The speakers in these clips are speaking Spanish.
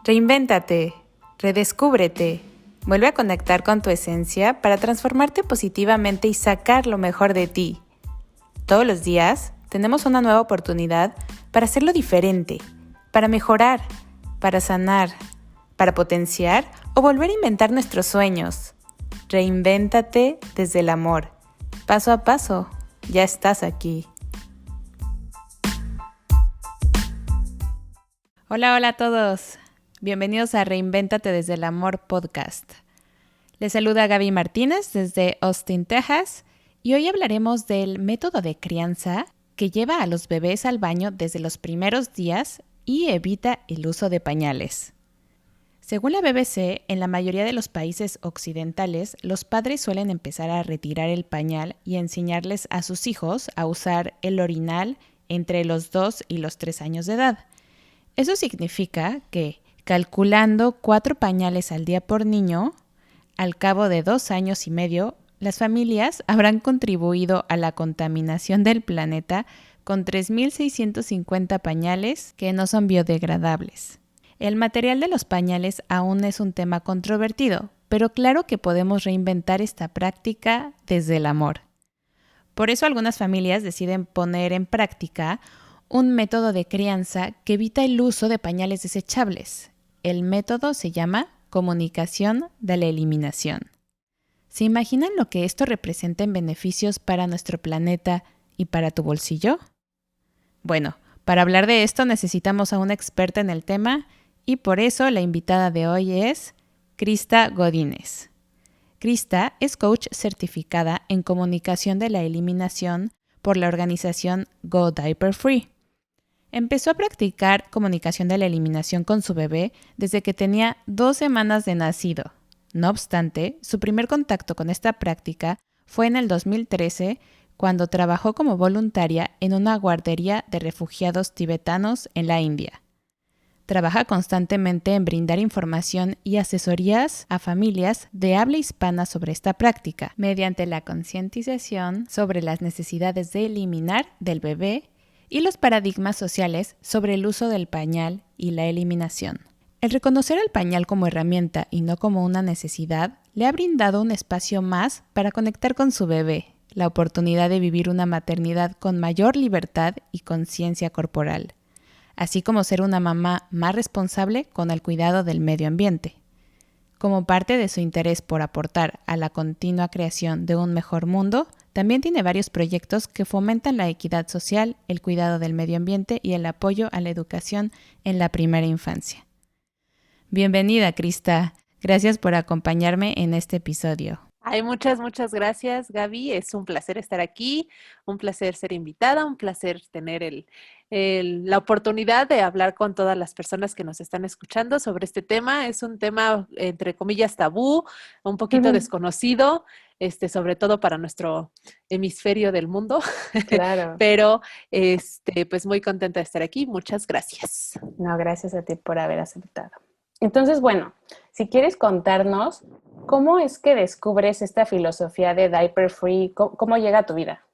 Reinvéntate, redescúbrete, vuelve a conectar con tu esencia para transformarte positivamente y sacar lo mejor de ti. Todos los días tenemos una nueva oportunidad para hacerlo diferente, para mejorar, para sanar, para potenciar o volver a inventar nuestros sueños. Reinvéntate desde el amor. Paso a paso, ya estás aquí. Hola a todos. Bienvenidos a Reinvéntate desde el Amor podcast. Les saluda Gaby Martínez desde Austin, Texas, y hoy hablaremos del método de crianza que lleva a los bebés al baño desde los primeros días y evita el uso de pañales. Según la BBC, en la mayoría de los países occidentales, los padres suelen empezar a retirar el pañal y enseñarles a sus hijos a usar el orinal entre los 2 y los 3 años de edad. Eso significa que, calculando 4 pañales al día por niño, al cabo de 2 años y medio, las familias habrán contribuido a la contaminación del planeta con 3.650 pañales que no son biodegradables. El material de los pañales aún es un tema controvertido, pero claro que podemos reinventar esta práctica desde el amor. Por eso algunas familias deciden poner en práctica un método de crianza que evita el uso de pañales desechables. El método se llama comunicación de la eliminación. ¿Se imaginan lo que esto representa en beneficios para nuestro planeta y para tu bolsillo? Bueno, para hablar de esto necesitamos a una experta en el tema y por eso la invitada de hoy es Krista Godínez. Krista es coach certificada en comunicación de la eliminación por la organización Go Diaper Free. Empezó a practicar comunicación de la eliminación con su bebé desde que tenía 2 semanas de nacido. No obstante, su primer contacto con esta práctica fue en el 2013, cuando trabajó como voluntaria en una guardería de refugiados tibetanos en la India. Trabaja constantemente en brindar información y asesorías a familias de habla hispana sobre esta práctica, mediante la concientización sobre las necesidades de eliminar del bebé y los paradigmas sociales sobre el uso del pañal y la eliminación. El reconocer al pañal como herramienta y no como una necesidad le ha brindado un espacio más para conectar con su bebé, la oportunidad de vivir una maternidad con mayor libertad y conciencia corporal, así como ser una mamá más responsable con el cuidado del medio ambiente. Como parte de su interés por aportar a la continua creación de un mejor mundo, también tiene varios proyectos que fomentan la equidad social, el cuidado del medio ambiente y el apoyo a la educación en la primera infancia. Bienvenida, Krista. Gracias por acompañarme en este episodio. Ay, muchas gracias, Gaby. Es un placer estar aquí, un placer ser invitada, un placer tener la oportunidad de hablar con todas las personas que nos están escuchando sobre este tema. Es un tema, entre comillas, tabú, un poquito desconocido, sobre todo para nuestro hemisferio del mundo. Claro. Pero, pues muy contenta de estar aquí. Muchas gracias. No, gracias a ti por haber aceptado. Entonces, bueno, si quieres contarnos, ¿cómo es que descubres esta filosofía de Diaper Free? ¿Cómo llega a tu vida?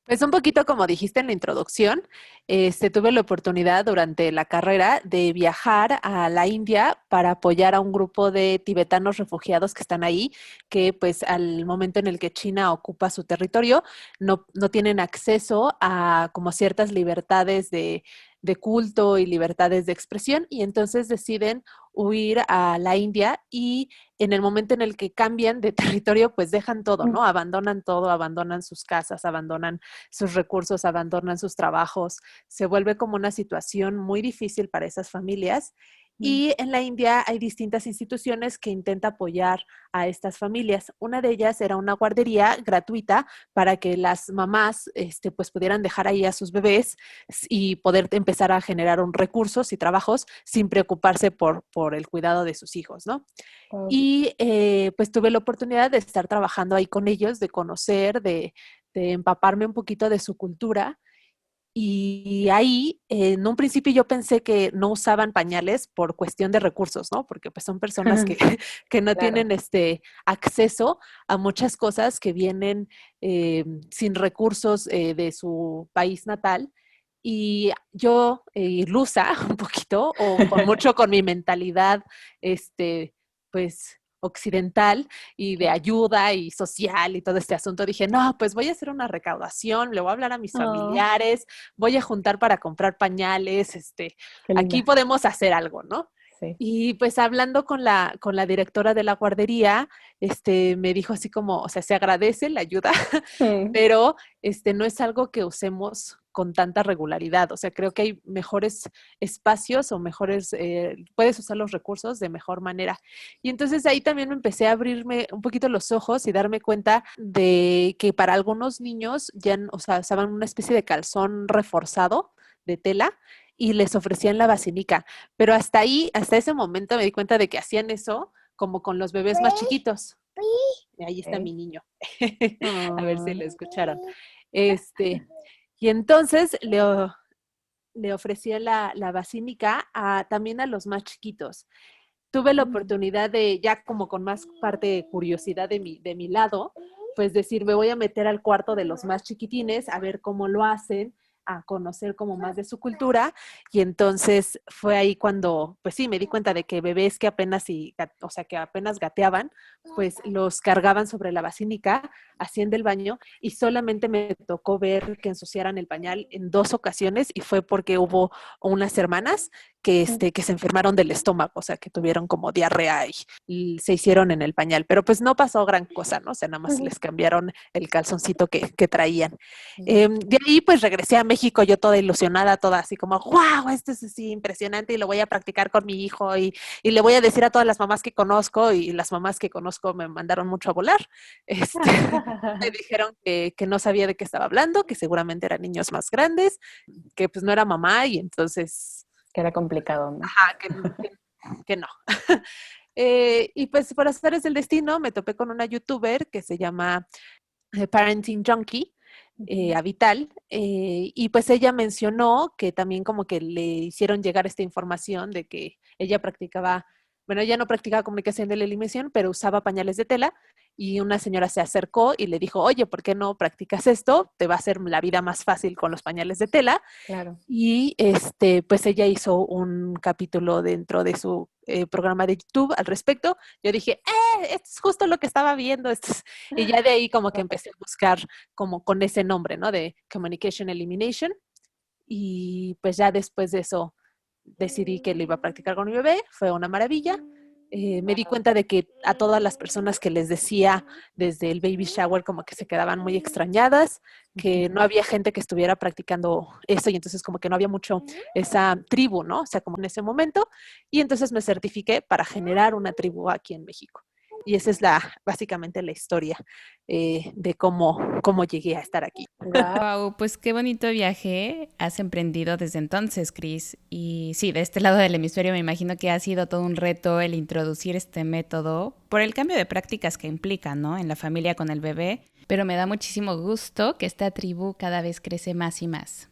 Pues un poquito como dijiste en la introducción, tuve la oportunidad durante la carrera de viajar a la India para apoyar a un grupo de tibetanos refugiados que están ahí, que pues al momento en el que China ocupa su territorio, no tienen acceso a como ciertas libertades de culto y libertades de expresión, y entonces deciden huir a la India y en el momento en el que cambian de territorio, pues dejan todo, ¿no? Abandonan todo, abandonan sus casas, abandonan sus recursos, abandonan sus trabajos. Se vuelve como una situación muy difícil para esas familias. Y en la India hay distintas instituciones que intentan apoyar a estas familias. Una de ellas era una guardería gratuita para que las mamás pues pudieran dejar ahí a sus bebés y poder empezar a generar recursos y trabajos sin preocuparse por el cuidado de sus hijos, ¿no? Y pues tuve la oportunidad de estar trabajando ahí con ellos, de conocer, de empaparme un poquito de su cultura. Y ahí, en un principio yo pensé que no usaban pañales por cuestión de recursos, ¿no? Porque pues son personas que no Claro. tienen acceso a muchas cosas que vienen sin recursos de su país natal. Y yo, ilusa un poquito, o con mucho con mi mentalidad, pues, occidental y de ayuda y social y todo este asunto, dije, no, pues voy a hacer una recaudación, le voy a hablar a mis familiares, voy a juntar para comprar pañales, Qué aquí linda. podemos hacer algo, ¿no? Sí. Y pues hablando con la directora de la guardería, me dijo así como, o sea, se agradece la ayuda, pero no es algo que usemos con tanta regularidad. O sea, creo que hay mejores espacios o mejores, puedes usar los recursos de mejor manera. Y entonces ahí también me empecé a abrirme un poquito los ojos y darme cuenta de que para algunos niños ya, o sea, usaban una especie de calzón reforzado de tela y les ofrecían la vacinica. Pero hasta ahí, hasta ese momento me di cuenta de que hacían eso como con los bebés más chiquitos. Y ahí está mi niño. A ver si lo escucharon. Y entonces le ofrecía la vacinica también a los más chiquitos. Tuve la oportunidad de, ya como con más parte de curiosidad de mi lado, pues decir, me voy a meter al cuarto de los más chiquitines a ver cómo lo hacen, a conocer como más de su cultura. Y entonces fue ahí cuando, pues sí, me di cuenta de que bebés que apenas, o sea, que apenas gateaban, pues los cargaban sobre la basílica, hacían del baño y solamente me tocó ver que ensuciaran el pañal en 2 ocasiones y fue porque hubo unas hermanas que se enfermaron del estómago, o sea, que tuvieron como diarrea y se hicieron en el pañal, pero pues no pasó gran cosa, ¿no? O sea, nada más les cambiaron el calzoncito que traían. De ahí pues regresé a México yo toda ilusionada, toda así como, wow, esto es así impresionante y lo voy a practicar con mi hijo y le voy a decir a todas las mamás que conozco y las mamás que conozco me mandaron mucho a volar. Me dijeron que no sabía de qué estaba hablando, que seguramente eran niños más grandes, que pues no era mamá y entonces Que era complicado, ¿no? ajá, que no. Y pues por azares del destino me topé con una youtuber que se llama Parenting Junkie, a Vital, y pues ella mencionó que también como que le hicieron llegar esta información de que ella practicaba, bueno, ella no practicaba comunicación de la eliminación, pero usaba pañales de tela y una señora se acercó y le dijo, oye, ¿por qué no practicas esto? Te va a hacer la vida más fácil con los pañales de tela. Claro. Y pues ella hizo un capítulo dentro de su programa de YouTube al respecto. Yo dije, esto es justo lo que estaba viendo. Y ya de ahí como que empecé a buscar como con ese nombre, ¿no? De Communication Elimination. Y pues ya después de eso decidí que lo iba a practicar con mi bebé. Fue una maravilla. Me di cuenta de que a todas las personas que les decía desde el baby shower como que se quedaban muy extrañadas, que no había gente que estuviera practicando eso y entonces como que no había mucho esa tribu, ¿no? O sea, como en ese momento. Y entonces me certifiqué para generar una tribu aquí en México. Y esa es básicamente la historia de cómo llegué a estar aquí. Wow, pues qué bonito viaje has emprendido desde entonces, Cris. Y sí, de este lado del hemisferio me imagino que ha sido todo un reto el introducir este método por el cambio de prácticas que implica, ¿no? En la familia con el bebé. Pero me da muchísimo gusto que esta tribu cada vez crece más y más.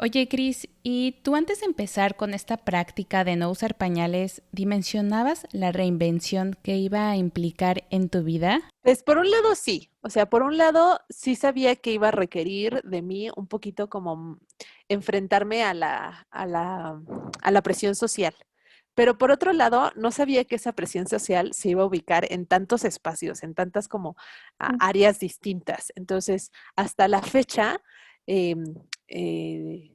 Oye, Cris, ¿y tú antes de empezar con esta práctica de no usar pañales, dimensionabas la reinvención que iba a implicar en tu vida? Pues por un lado sí, o sea, por un lado sí sabía que iba a requerir de mí un poquito como enfrentarme a la presión social. Pero por otro lado, no sabía que esa presión social se iba a ubicar en tantos espacios, en tantas como áreas distintas. Entonces, hasta la fecha, em,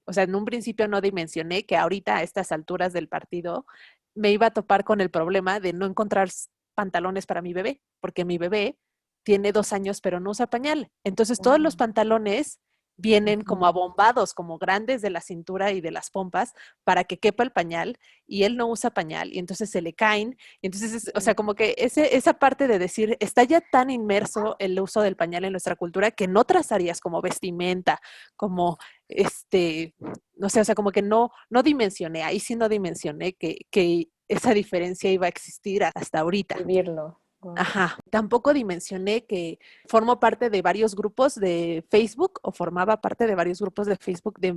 o sea, en un principio no dimensioné que ahorita a estas alturas del partido me iba a topar con el problema de no encontrar pantalones para mi bebé, porque mi bebé tiene 2 años pero no usa pañal. Entonces todos los pantalones vienen como abombados, como grandes de la cintura y de las pompas para que quepa el pañal y él no usa pañal y entonces se le caen. Y entonces, o sea, como que esa parte de decir, está ya tan inmerso el uso del pañal en nuestra cultura que en otras áreas como vestimenta, como no sé, o sea, como que no dimensioné, ahí sí no dimensioné que esa diferencia iba a existir hasta ahorita. Vivirlo. Wow. Ajá, tampoco dimensioné que formo parte de varios grupos de Facebook o formaba parte de varios grupos de Facebook de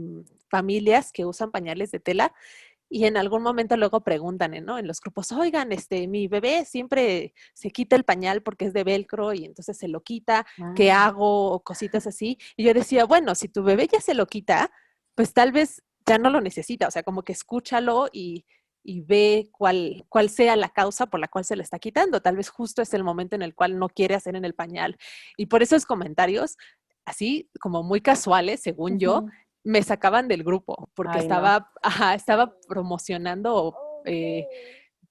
familias que usan pañales de tela y en algún momento luego preguntan, ¿no? En los grupos, oigan, mi bebé siempre se quita el pañal porque es de velcro y entonces se lo quita, ¿qué hago? O cositas así. Y yo decía, bueno, si tu bebé ya se lo quita, pues tal vez ya no lo necesita, o sea, como que escúchalo y ve cuál sea la causa por la cual se le está quitando. Tal vez justo es el momento en el cual no quiere hacer en el pañal. Y por esos comentarios, así como muy casuales, según yo, Ujú. me sacaban del grupo porque Ay, no. estaba promocionando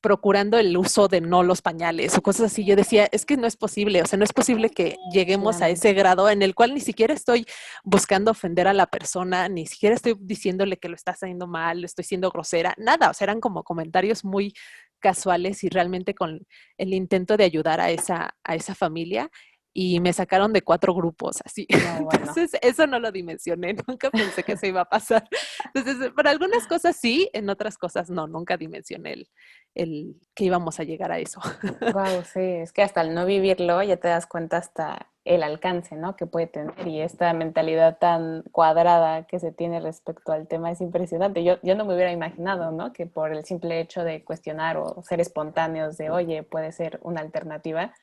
procurando el uso de no los pañales o cosas así. Yo decía, es que no es posible, o sea, no es posible que lleguemos a Claro. ese grado en el cual ni siquiera estoy buscando ofender a la persona, ni siquiera estoy diciéndole que lo está haciendo mal, estoy siendo grosera, nada, o sea, eran como comentarios muy casuales y realmente con el intento de ayudar a esa familia. Y me sacaron de 4 grupos, así. No, bueno. Entonces, eso no lo dimensioné, nunca pensé que se iba a pasar. Entonces, para algunas cosas sí, en otras cosas no, nunca dimensioné el que íbamos a llegar a eso. Wow, sí, es que hasta el no vivirlo ya te das cuenta hasta el alcance, ¿no? Que puede tener y esta mentalidad tan cuadrada que se tiene respecto al tema es impresionante. Yo no me hubiera imaginado, ¿no? Que por el simple hecho de cuestionar o ser espontáneos de, oye, puede ser una alternativa,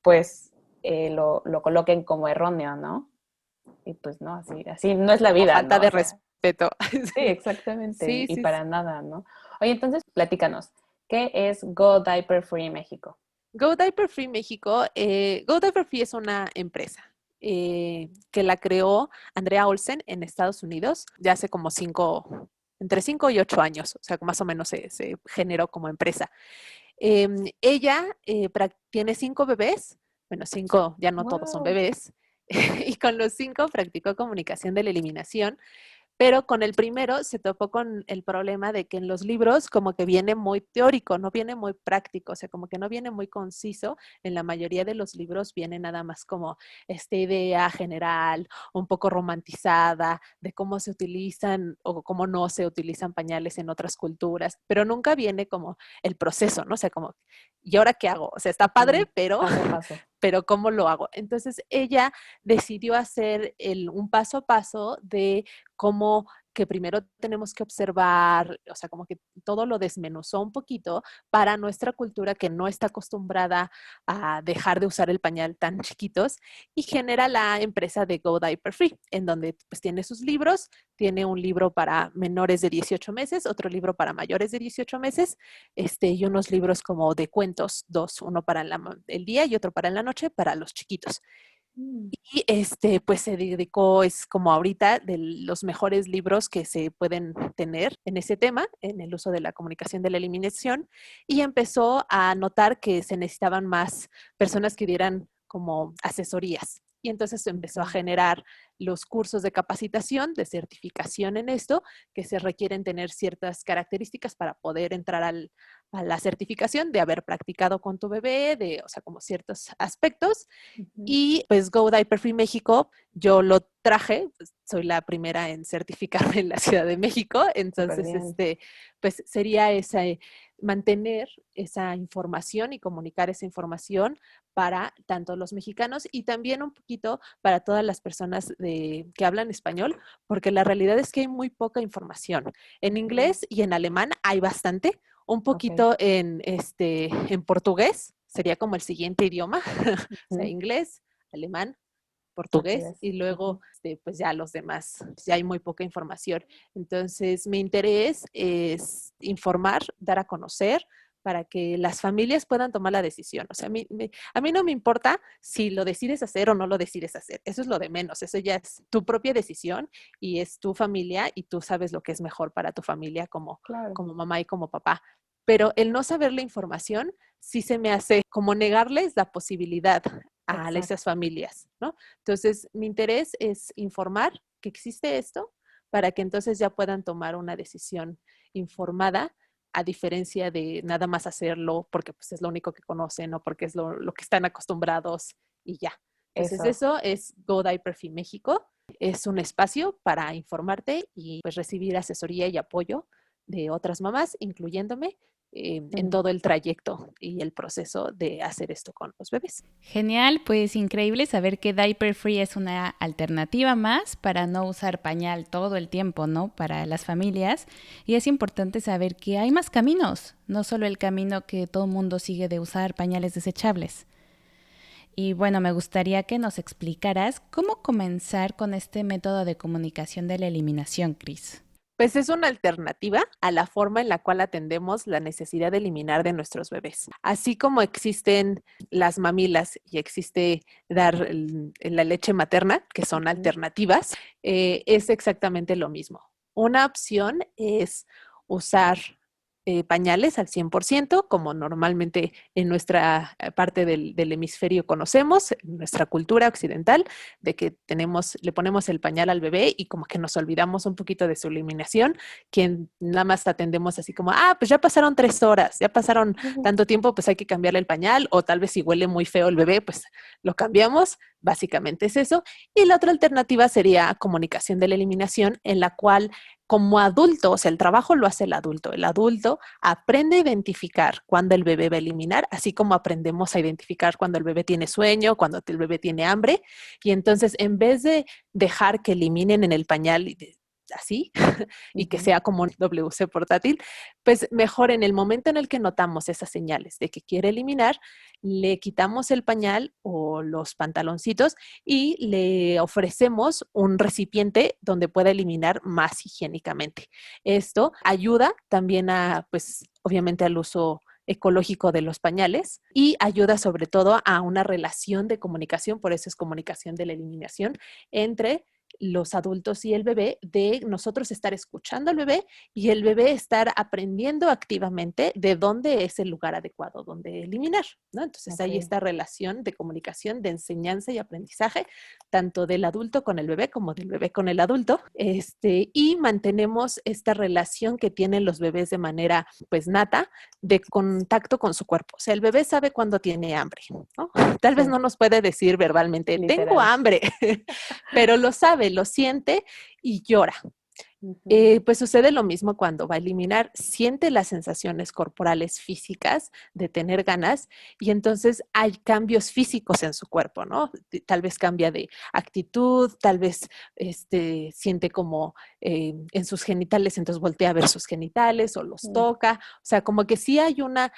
pues lo coloquen como erróneo, ¿no? Y pues no, así no es la Como vida, falta ¿no? O de sea, respeto. sí, exactamente, Sí, y sí, para sí. nada, ¿no? Oye, entonces platícanos, ¿qué es Go Diaper Free México? Go Diaper Free México, Go Diaper Free es una empresa que la creó Andrea Olsen en Estados Unidos ya hace como entre 5 y 8 años, o sea, más o menos se generó como empresa. Ella tiene 5 bebés, bueno, 5, ya no todos son Wow. bebés, y con los 5 practicó comunicación de la eliminación. Pero con el primero se topó con el problema de que en los libros como que viene muy teórico, no viene muy práctico, o sea, como que no viene muy conciso. En la mayoría de los libros viene nada más como esta idea general, un poco romantizada de cómo se utilizan o cómo no se utilizan pañales en otras culturas, pero nunca viene como el proceso, ¿no? O sea, como, ¿y ahora qué hago? O sea, está padre, Paso a paso. pero ¿cómo lo hago? Entonces ella decidió hacer un paso a paso de cómo que primero tenemos que observar, o sea, como que todo lo desmenuzó un poquito para nuestra cultura que no está acostumbrada a dejar de usar el pañal tan chiquitos y genera la empresa de Go Diaper Free, en donde pues tiene sus libros, tiene un libro para menores de 18 meses, otro libro para mayores de 18 meses, y unos libros como de cuentos, dos, uno para el día y otro para la noche para los chiquitos. Mm. Y pues se dedicó, es como ahorita de los mejores libros que se pueden tener en ese tema, en el uso de la comunicación de la eliminación, y empezó a notar que se necesitaban más personas que dieran como asesorías. Y entonces se empezó a Ok. generar los cursos de capacitación, de certificación en esto, que se requieren tener ciertas características para poder entrar a la certificación de haber practicado con tu bebé, o sea, como ciertos aspectos. Ujú. Y pues Go Diaper Free México, yo lo traje, pues, soy la primera en certificarme en la Ciudad de México, Súper entonces bien. pues sería mantener esa información y comunicar esa información para tanto los mexicanos y también un poquito para todas las personas que hablan español, porque la realidad es que hay muy poca información. En Ujú. inglés y en alemán hay bastante, un Ok. poquito en portugués, sería como el siguiente idioma, o sea, Ujú. inglés, alemán, portugués Portugués. y Ujú. luego pues ya los demás, ya hay muy poca información. Entonces, mi interés es informar, dar a conocer para que las familias puedan tomar la decisión. O sea, a mí no me importa si lo decides hacer o no lo decides hacer. Eso es lo de menos. Eso ya es tu propia decisión y es tu familia y tú sabes lo que es mejor para tu familia Claro. como mamá y como papá. Pero el no saber la información sí se me hace como negarles la posibilidad a esas Exacto. familias, ¿no? Entonces, mi interés es informar que existe esto para que entonces ya puedan tomar una decisión informada, a diferencia de nada más hacerlo porque pues, es lo único que conocen o porque es lo que están acostumbrados y ya. Entonces, Eso. eso es Go Diaper Free México. Es un espacio para informarte y pues recibir asesoría y apoyo de otras mamás, incluyéndome, en Mm. todo el trayecto y el proceso de hacer esto con los bebés. Genial, pues increíble saber que Diaper Free es una alternativa más para no usar pañal todo el tiempo, ¿no? Para las familias. Y es importante saber que hay más caminos, no solo el camino que todo el mundo sigue de usar pañales desechables. Y bueno, me gustaría que nos explicaras cómo comenzar con este método de comunicación de la eliminación, Cris. Pues es una alternativa a la forma en la cual atendemos la necesidad de eliminar de nuestros bebés. Así como existen las mamilas y existe dar la leche materna, que son alternativas, es exactamente lo mismo. Una opción es usar pañales al 100%, como normalmente en nuestra parte del hemisferio conocemos, en nuestra cultura occidental, de que le ponemos el pañal al bebé y como que nos olvidamos un poquito de su eliminación, quien nada más atendemos así como, pues ya pasaron 3 horas, ya pasaron tanto tiempo, pues hay que cambiarle el pañal, o tal vez si huele muy feo el bebé, pues lo cambiamos. Básicamente es eso. Y la otra alternativa sería comunicación de la eliminación, en la cual como adulto, o sea, el trabajo lo hace el adulto. El adulto aprende a identificar cuando el bebé va a eliminar, así como aprendemos a identificar cuando el bebé tiene sueño, cuando el bebé tiene hambre. Y entonces, en vez de dejar que eliminen en el pañal así y que sea como un WC portátil, pues mejor en el momento en el que notamos esas señales de que quiere eliminar, le quitamos el pañal o los pantaloncitos y le ofrecemos un recipiente donde pueda eliminar más higiénicamente. Esto ayuda también a, pues obviamente al uso ecológico de los pañales y ayuda sobre todo a una relación de comunicación, por eso es comunicación de la eliminación, entre los adultos y el bebé, de nosotros estar escuchando al bebé y el bebé estar aprendiendo activamente de dónde es el lugar adecuado donde eliminar, ¿no? Entonces hay esta relación de comunicación, de enseñanza y aprendizaje, tanto del adulto con el bebé como del bebé con el adulto, y mantenemos esta relación que tienen los bebés de manera pues nata, de contacto con su cuerpo. O sea, el bebé sabe cuando tiene hambre, ¿no? Tal vez no nos puede decir verbalmente, Literal. tengo hambre, pero lo sabe, lo siente y llora. Pues sucede lo mismo cuando va a eliminar, siente las sensaciones corporales físicas de tener ganas y entonces hay cambios físicos en su cuerpo, ¿no? Tal vez cambia de actitud, tal vez siente como en sus genitales, entonces voltea a ver sus genitales o los toca, o sea, como que sí hay una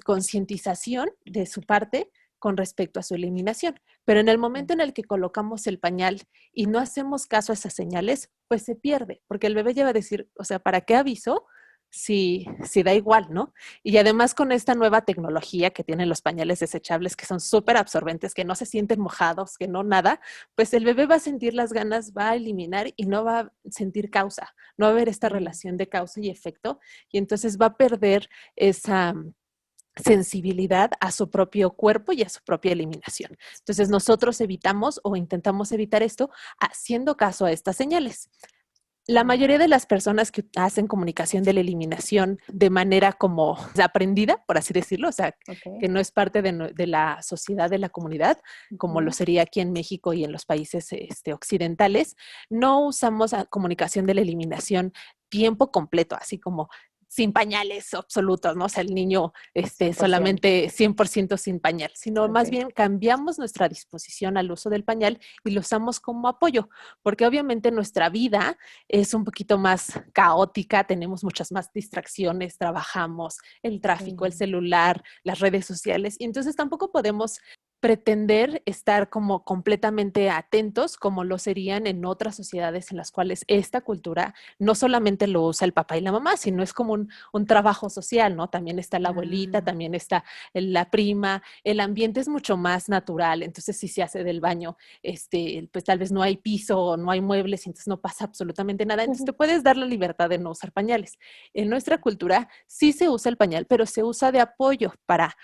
concientización de su parte con respecto a su eliminación. Pero en el momento en el que colocamos el pañal y no hacemos caso a esas señales, pues se pierde, porque el bebé ya va a decir, o sea, ¿para qué aviso? Si da igual, ¿no? Y además con esta nueva tecnología que tienen los pañales desechables, que son súper absorbentes, que no se sienten mojados, que no nada, pues el bebé va a sentir las ganas, va a eliminar y no va a sentir causa, no va a haber esta relación de causa y efecto, y entonces va a perder esa sensibilidad a su propio cuerpo y a su propia eliminación. Entonces nosotros evitamos o intentamos evitar esto haciendo caso a estas señales. La mayoría de las personas que hacen comunicación de la eliminación de manera como aprendida, por así decirlo, o sea, que no es parte de la sociedad, de la comunidad, como lo sería aquí en México y en los países occidentales, no usamos comunicación de la eliminación tiempo completo, así como sin pañales absolutos, ¿no? O sea, el niño solamente 100% sin pañal, sino más bien cambiamos nuestra disposición al uso del pañal y lo usamos como apoyo, porque obviamente nuestra vida es un poquito más caótica, tenemos muchas más distracciones, trabajamos, el tráfico, el celular, las redes sociales, y entonces tampoco podemos pretender estar como completamente atentos como lo serían en otras sociedades en las cuales esta cultura no solamente lo usa el papá y la mamá, sino es como un trabajo social, ¿no? También está la abuelita, también está la prima, el ambiente es mucho más natural, entonces si se hace del baño, pues tal vez no hay piso, no hay muebles, entonces no pasa absolutamente nada, entonces te puedes dar la libertad de no usar pañales. En nuestra cultura sí se usa el pañal, pero se usa de apoyo para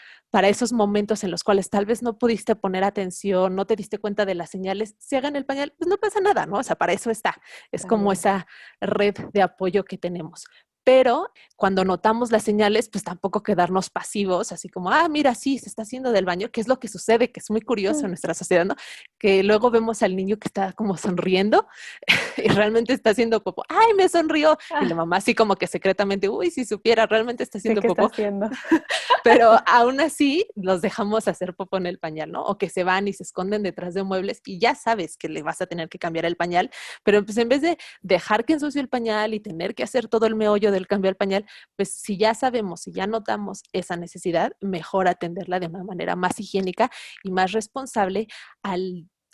esos momentos en los cuales tal vez no pudiste poner atención, no te diste cuenta de las señales, si hagan el pañal, pues no pasa nada, ¿no? O sea, para eso está. Es como esa red de apoyo que tenemos. Pero cuando notamos las señales, pues tampoco quedarnos pasivos, así como, mira, sí, se está haciendo del baño, que es lo que sucede, que es muy curioso en nuestra sociedad, ¿no? Que luego vemos al niño que está como sonriendo y realmente está haciendo popó. ¡Ay, me sonrió! Y la mamá así como que secretamente, uy, si supiera, realmente está haciendo popó. Está haciendo? Pero aún así los dejamos hacer popó en el pañal, ¿no? O que se van y se esconden detrás de muebles y ya sabes que le vas a tener que cambiar el pañal, pero pues en vez de dejar que ensucie el pañal y tener que hacer todo el meollo el cambio al pañal, pues si ya sabemos, si ya notamos esa necesidad, mejor atenderla de una manera más higiénica y más responsable a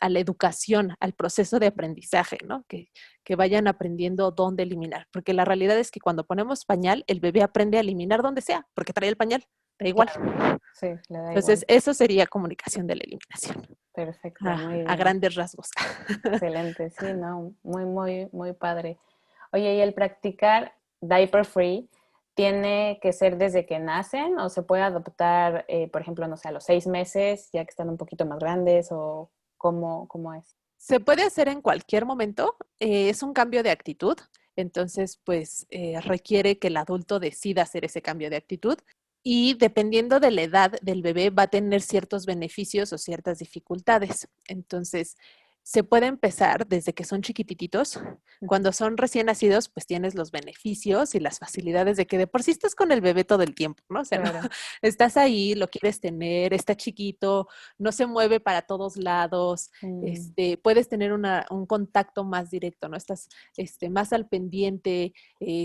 la educación, al proceso de aprendizaje, ¿no? Que vayan aprendiendo dónde eliminar, porque la realidad es que cuando ponemos pañal, el bebé aprende a eliminar donde sea, porque trae el pañal, da igual. Claro, sí, le da Entonces, igual. eso sería comunicación de la eliminación, Perfecto, muy a bien. grandes rasgos. Excelente, sí, no, muy, muy, muy padre. Oye, ¿y el practicar diaper free tiene que ser desde que nacen o se puede adoptar, por ejemplo, no sé, a los 6 meses, ya que están un poquito más grandes o cómo es? Se puede hacer en cualquier momento, es un cambio de actitud, entonces pues requiere que el adulto decida hacer ese cambio de actitud y dependiendo de la edad del bebé va a tener ciertos beneficios o ciertas dificultades. Entonces, se puede empezar desde que son chiquitititos. Cuando son recién nacidos, pues tienes los beneficios y las facilidades de que de por sí estás con el bebé todo el tiempo, ¿no? O sea, no, Claro. estás ahí, lo quieres tener, está chiquito, no se mueve para todos lados, Mm, puedes tener un contacto más directo, ¿no? Estás más al pendiente,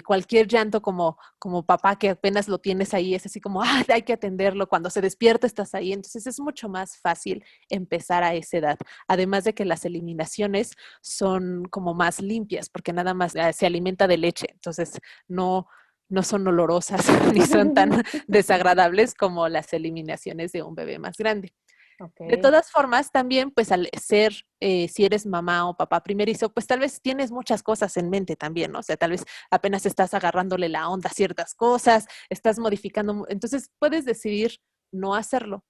cualquier llanto como papá que apenas lo tienes ahí, es así como, ah, hay que atenderlo, cuando se despierta estás ahí, entonces es mucho más fácil empezar a esa edad, además de que las eliminaciones son como más limpias, porque nada más se alimenta de leche, entonces no... No son olorosas ni son tan desagradables como las eliminaciones de un bebé más grande. ok, De todas formas, también, pues al ser, si eres mamá o papá primerizo, pues tal vez tienes muchas cosas en mente también, ¿no? O sea, tal vez apenas estás agarrándole la onda a ciertas cosas, estás modificando, entonces puedes decidir no hacerlo.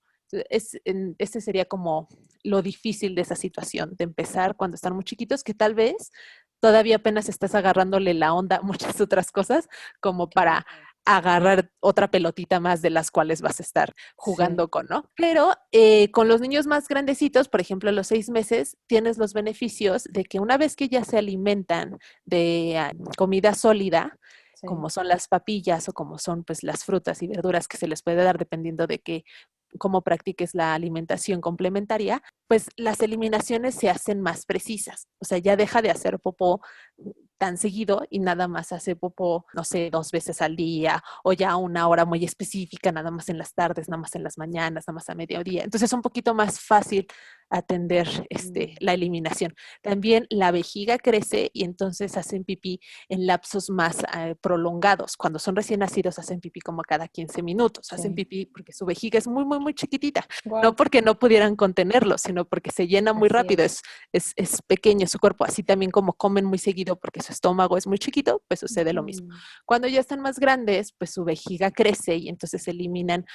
Este sería como lo difícil de esa situación, de empezar cuando están muy chiquitos, que tal vez todavía apenas estás agarrándole la onda a muchas otras cosas, como para claro. agarrar otra pelotita más de las cuales vas a estar Sí, jugando con, ¿no? Pero con los niños más grandecitos, por ejemplo, a los 6 meses, tienes los beneficios de que una vez que ya se alimentan de comida sólida, sí. como son las papillas o como son pues las frutas y verduras que se les puede dar dependiendo de que cómo practiques la alimentación complementaria, pues las eliminaciones se hacen más precisas. O sea, ya deja de hacer popó tan seguido y nada más hace popó, no sé, 2 veces al día o ya a una hora muy específica, nada más en las tardes, nada más en las mañanas, nada más a mediodía. Entonces es un poquito más fácil atender Mm, la eliminación. También la vejiga crece y entonces hacen pipí en lapsos más prolongados. Cuando son recién nacidos hacen pipí como cada 15 minutos. Hacen sí. pipí porque su vejiga es muy, muy, muy chiquitita. No Wow, porque no pudieran contenerlo, sino porque se llena muy así rápido. es. Es pequeño su cuerpo. Así también como comen muy seguido porque su estómago es muy chiquito, pues sucede lo mismo. Ujú. Cuando ya están más grandes, pues su vejiga crece y entonces se eliminan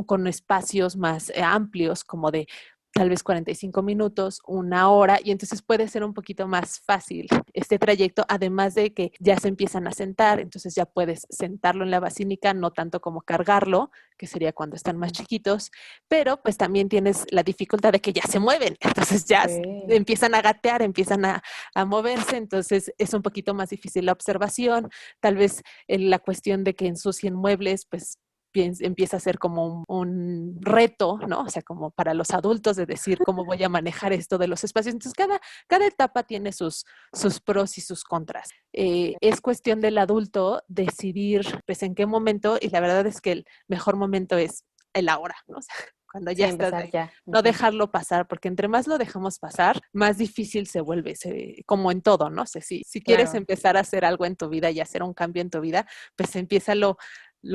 con espacios más amplios, como de tal vez 45 minutos, una hora, y entonces puede ser un poquito más fácil este trayecto, además de que ya se empiezan a sentar, entonces ya puedes sentarlo en la basílica, no tanto como cargarlo, que sería cuando están más chiquitos, pero pues también tienes la dificultad de que ya se mueven, entonces ya Sí, empiezan a gatear, empiezan a moverse, entonces es un poquito más difícil la observación, tal vez la cuestión de que ensucien muebles, pues empieza a ser como un reto, ¿no? O sea, como para los adultos de decir cómo voy a manejar esto de los espacios. Entonces, cada etapa tiene sus pros y sus contras. Es cuestión del adulto decidir, pues, en qué momento, y la verdad es que el mejor momento es el ahora, ¿no? O sea, cuando sí, ya estás empezar ahí. ya. No Ujú. dejarlo pasar, porque entre más lo dejamos pasar, más difícil se vuelve, como en todo, ¿no? O sea, si quieres Claro, empezar a hacer algo en tu vida y hacer un cambio en tu vida, pues empieza lo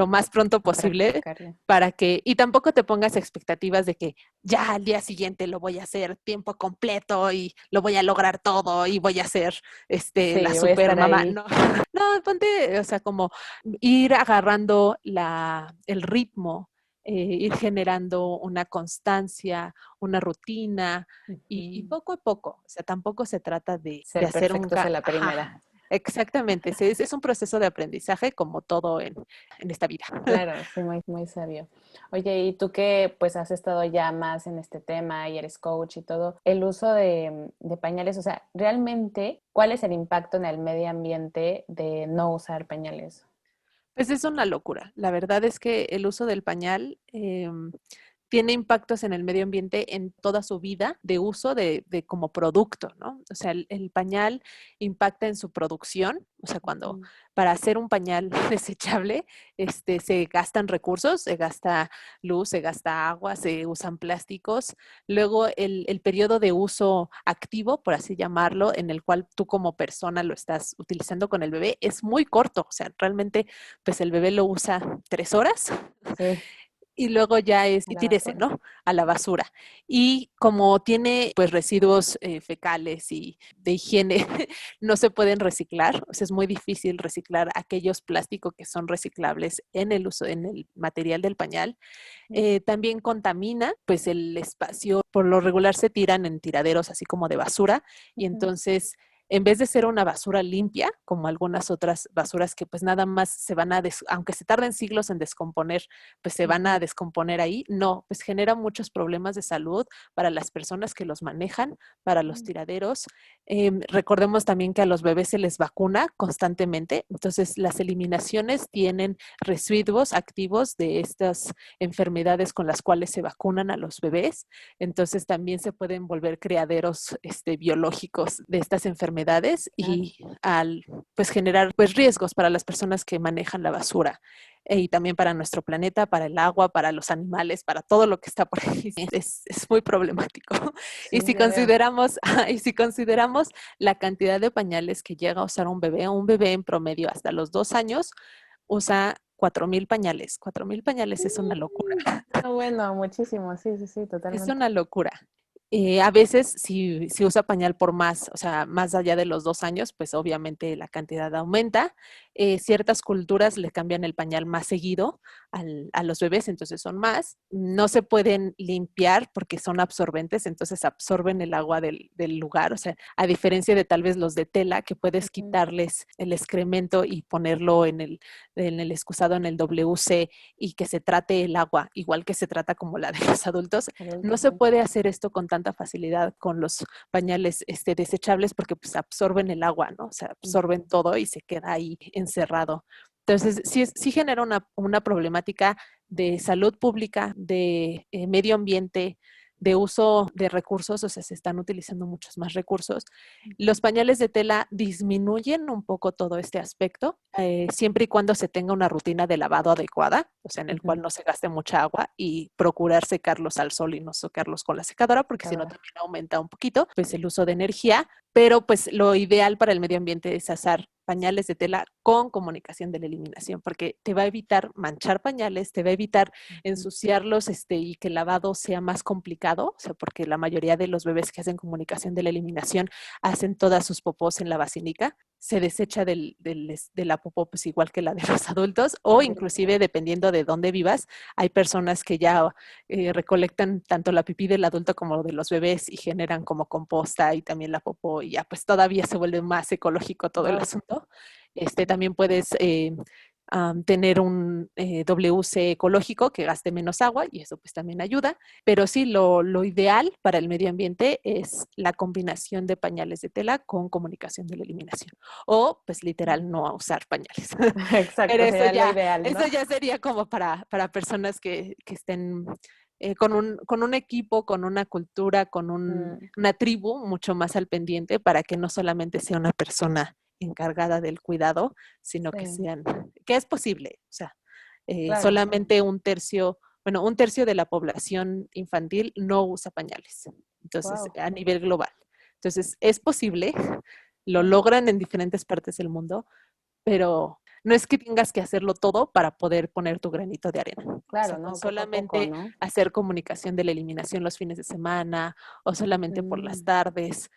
más pronto a posible practicarlo. para que, y tampoco te pongas expectativas de que ya al día siguiente lo voy a hacer tiempo completo y lo voy a lograr todo y voy a ser la Sí, voy a super estar mamá. ahí. No, no, ponte, o sea, como ir agarrando el ritmo, ir generando una constancia, una rutina y Ujú. poco a poco, o sea, tampoco se trata de Ser hacer perfectos a la primera. ajá, exactamente, es un proceso de aprendizaje como todo en esta vida. Claro, sí, muy, muy sabio. Oye, y tú que pues has estado ya más en este tema y eres coach y todo, el uso de pañales, o sea, realmente, ¿cuál es el impacto en el medio ambiente de no usar pañales? Pues es una locura. La verdad es que el uso del pañal tiene impactos en el medio ambiente en toda su vida de uso de como producto, ¿no? O sea, el pañal impacta en su producción, o sea, cuando para hacer un pañal desechable, se gastan recursos, se gasta luz, se gasta agua, se usan plásticos. Luego, el periodo de uso activo, por así llamarlo, en el cual tú como persona lo estás utilizando con el bebé, es muy corto. O sea, realmente, pues el bebé lo usa 3 horas Sí, y luego ya a y la tírese, basura. ¿no? A la basura. Y como tiene pues residuos fecales y de higiene, no se pueden reciclar, o sea, es muy difícil reciclar aquellos plásticos que son reciclables en el uso, en el material del pañal. También contamina pues el espacio, por lo regular se tiran en tiraderos así como de basura y entonces en vez de ser una basura limpia, como algunas otras basuras que pues nada más se van a, aunque se tarden siglos en descomponer, pues se van a descomponer ahí, no, pues genera muchos problemas de salud para las personas que los manejan, para los tiraderos. Recordemos también que a los bebés se les vacuna constantemente, entonces las eliminaciones tienen residuos activos de estas enfermedades con las cuales se vacunan a los bebés, entonces también se pueden volver criaderos biológicos de estas enfermedades y al pues generar pues riesgos para las personas que manejan la basura y también para nuestro planeta, para el agua, para los animales, para todo lo que está por ahí. Es muy problemático. Sí, ya veo. Y si consideramos la cantidad de pañales que llega a usar un bebé en promedio hasta los 2 años usa 4,000 pañales. 4,000 pañales es una locura. No, bueno, muchísimo, sí, sí, sí, Es totalmente. una locura. A veces, si usa pañal por más, o sea, más allá de los 2 años, pues obviamente la cantidad aumenta. Ciertas culturas le cambian el pañal más seguido a los bebés, entonces son más. No se pueden limpiar porque son absorbentes, entonces absorben el agua del lugar. O sea, a diferencia de tal vez los de tela, que puedes quitarles el excremento y ponerlo en el excusado, en el WC, y que se trate el agua, igual que se trata como la de los adultos. No Adultos, se sí. puede hacer esto con tanta facilidad con los pañales desechables porque pues absorben el agua, ¿no? O sea, absorben todo y se queda ahí encerrado. Entonces, sí genera una problemática de salud pública, de medio ambiente, de uso de recursos, o sea, se están utilizando muchos más recursos. Los pañales de tela disminuyen un poco todo este aspecto, siempre y cuando se tenga una rutina de lavado adecuada, o sea, en el cual no se gaste mucha agua y procurar secarlos al sol y no secarlos con la secadora, porque si no también aumenta un poquito pues el uso de energía, pero pues lo ideal para el medio ambiente es usar pañales de tela con comunicación de la eliminación, porque te va a evitar manchar pañales, te va a evitar ensuciarlos y que el lavado sea más complicado, o sea, porque la mayoría de los bebés que hacen comunicación de la eliminación hacen todas sus popós en la basílica, se desecha de la popó pues igual que la de los adultos, o inclusive dependiendo de dónde vivas, hay personas que ya recolectan tanto la pipí del adulto como de los bebés y generan como composta y también la popó y ya pues todavía se vuelve más ecológico todo el Wow. asunto. También puedes tener un WC ecológico que gaste menos agua y eso pues también ayuda, pero sí lo ideal para el medio ambiente es la combinación de pañales de tela con comunicación de la eliminación o pues literal no usar pañales. Pero Exacto, sería lo ideal, ¿no? eso ya sería como para personas que estén con un equipo, con una cultura, con Mm, una tribu mucho más al pendiente para que no solamente sea una persona encargada del cuidado, sino sí, que es posible, o sea, claro. solamente un tercio de la población infantil no usa pañales, entonces, Wow. a nivel global. Entonces, es posible, lo logran en diferentes partes del mundo, pero no es que tengas que hacerlo todo para poder poner tu granito de arena. O sea, Claro, con ¿no? Poco a poco, solamente ¿no? hacer comunicación de la eliminación los fines de semana o solamente por las tardes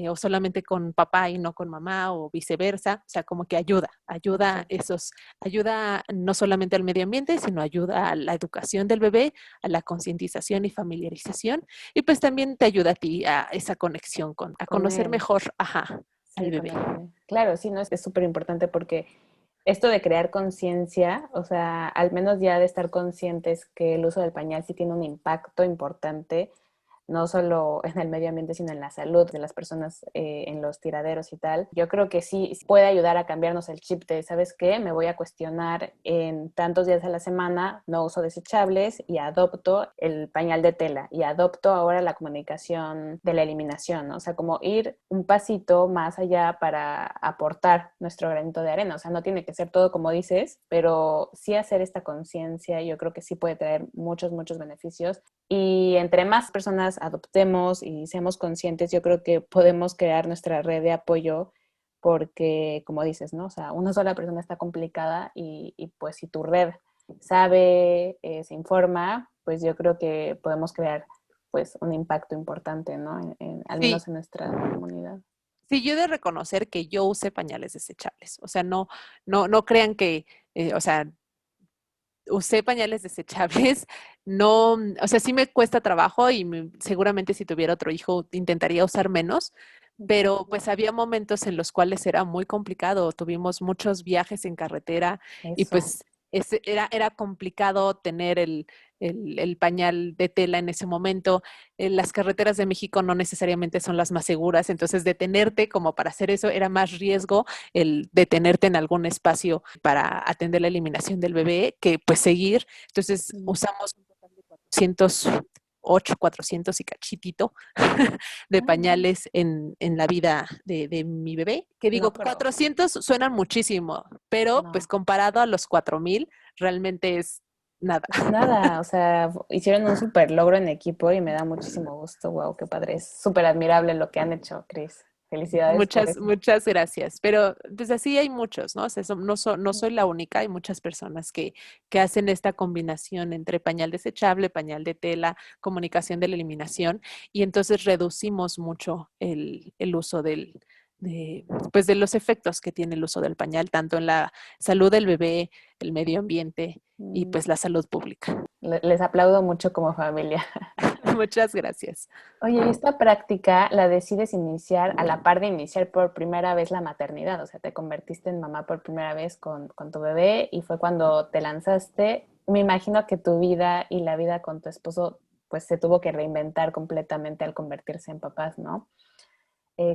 o solamente con papá y no con mamá o viceversa. O sea, como que Exacto. ayuda no solamente al medio ambiente, sino ayuda a la educación del bebé, a la concientización y familiarización. Y pues también te ayuda a ti a esa conexión a Con conocer él. mejor, al Sí, con bebé. el bebé. Claro, sí, no, es súper importante porque esto de crear conciencia, o sea, al menos ya de estar conscientes que el uso del pañal sí tiene un impacto importante no solo en el medio ambiente, sino en la salud de las personas en los tiraderos y tal. Yo creo que sí puede ayudar a cambiarnos el chip de, ¿sabes qué? Me voy a cuestionar en tantos días a la semana, no uso desechables y adopto el pañal de tela y adopto ahora la comunicación de la eliminación, ¿no? O sea, como ir un pasito más allá para aportar nuestro granito de arena. O sea, no tiene que ser todo como dices, pero sí hacer esta conciencia, yo creo que sí puede traer muchos, muchos beneficios. Y entre más personas adoptemos y seamos conscientes, yo creo que podemos crear nuestra red de apoyo porque, como dices, ¿no? O sea, una sola persona está complicada y pues si tu red sabe, se informa, pues yo creo que podemos crear pues un impacto importante, ¿no? Al Sí, menos en nuestra comunidad. sí, yo he de reconocer que yo usé pañales desechables. O sea, no crean que, o sea, usé pañales desechables. No, o sea, sí me cuesta trabajo y seguramente si tuviera otro hijo intentaría usar menos, pero pues había momentos en los cuales era muy complicado. Tuvimos muchos viajes en carretera y Eso. pues era complicado tener el pañal de tela en ese momento. Las carreteras de México no necesariamente son las más seguras, entonces detenerte como para hacer eso era más riesgo el detenerte en algún espacio para atender la eliminación del bebé que pues seguir. Entonces usamos un total de 408, 400 y cachitito de pañales en la vida de mi bebé, que No, digo, pero 400 suenan muchísimo, pero pues no. comparado a los 4000, realmente es nada. Es nada, o sea, hicieron un súper logro en equipo y me da muchísimo gusto. Wow, qué padre. Es súper admirable lo que han hecho, Chris. Felicidades por Muchas, eso. muchas gracias. Pero pues así hay muchos, ¿no? O sea, no soy la única, hay muchas personas que hacen esta combinación entre pañal desechable, pañal de tela, comunicación de la eliminación, y entonces reducimos mucho el uso pues de los efectos que tiene el uso del pañal, tanto en la salud del bebé, el medio ambiente y Mm, pues la salud pública. Les aplaudo mucho como familia. Muchas gracias. Oye, y esta práctica la decides iniciar a la par de iniciar por primera vez la maternidad, o sea, te convertiste en mamá por primera vez con tu bebé y fue cuando te lanzaste. Me imagino que tu vida y la vida con tu esposo pues se tuvo que reinventar completamente al convertirse en papás, ¿no?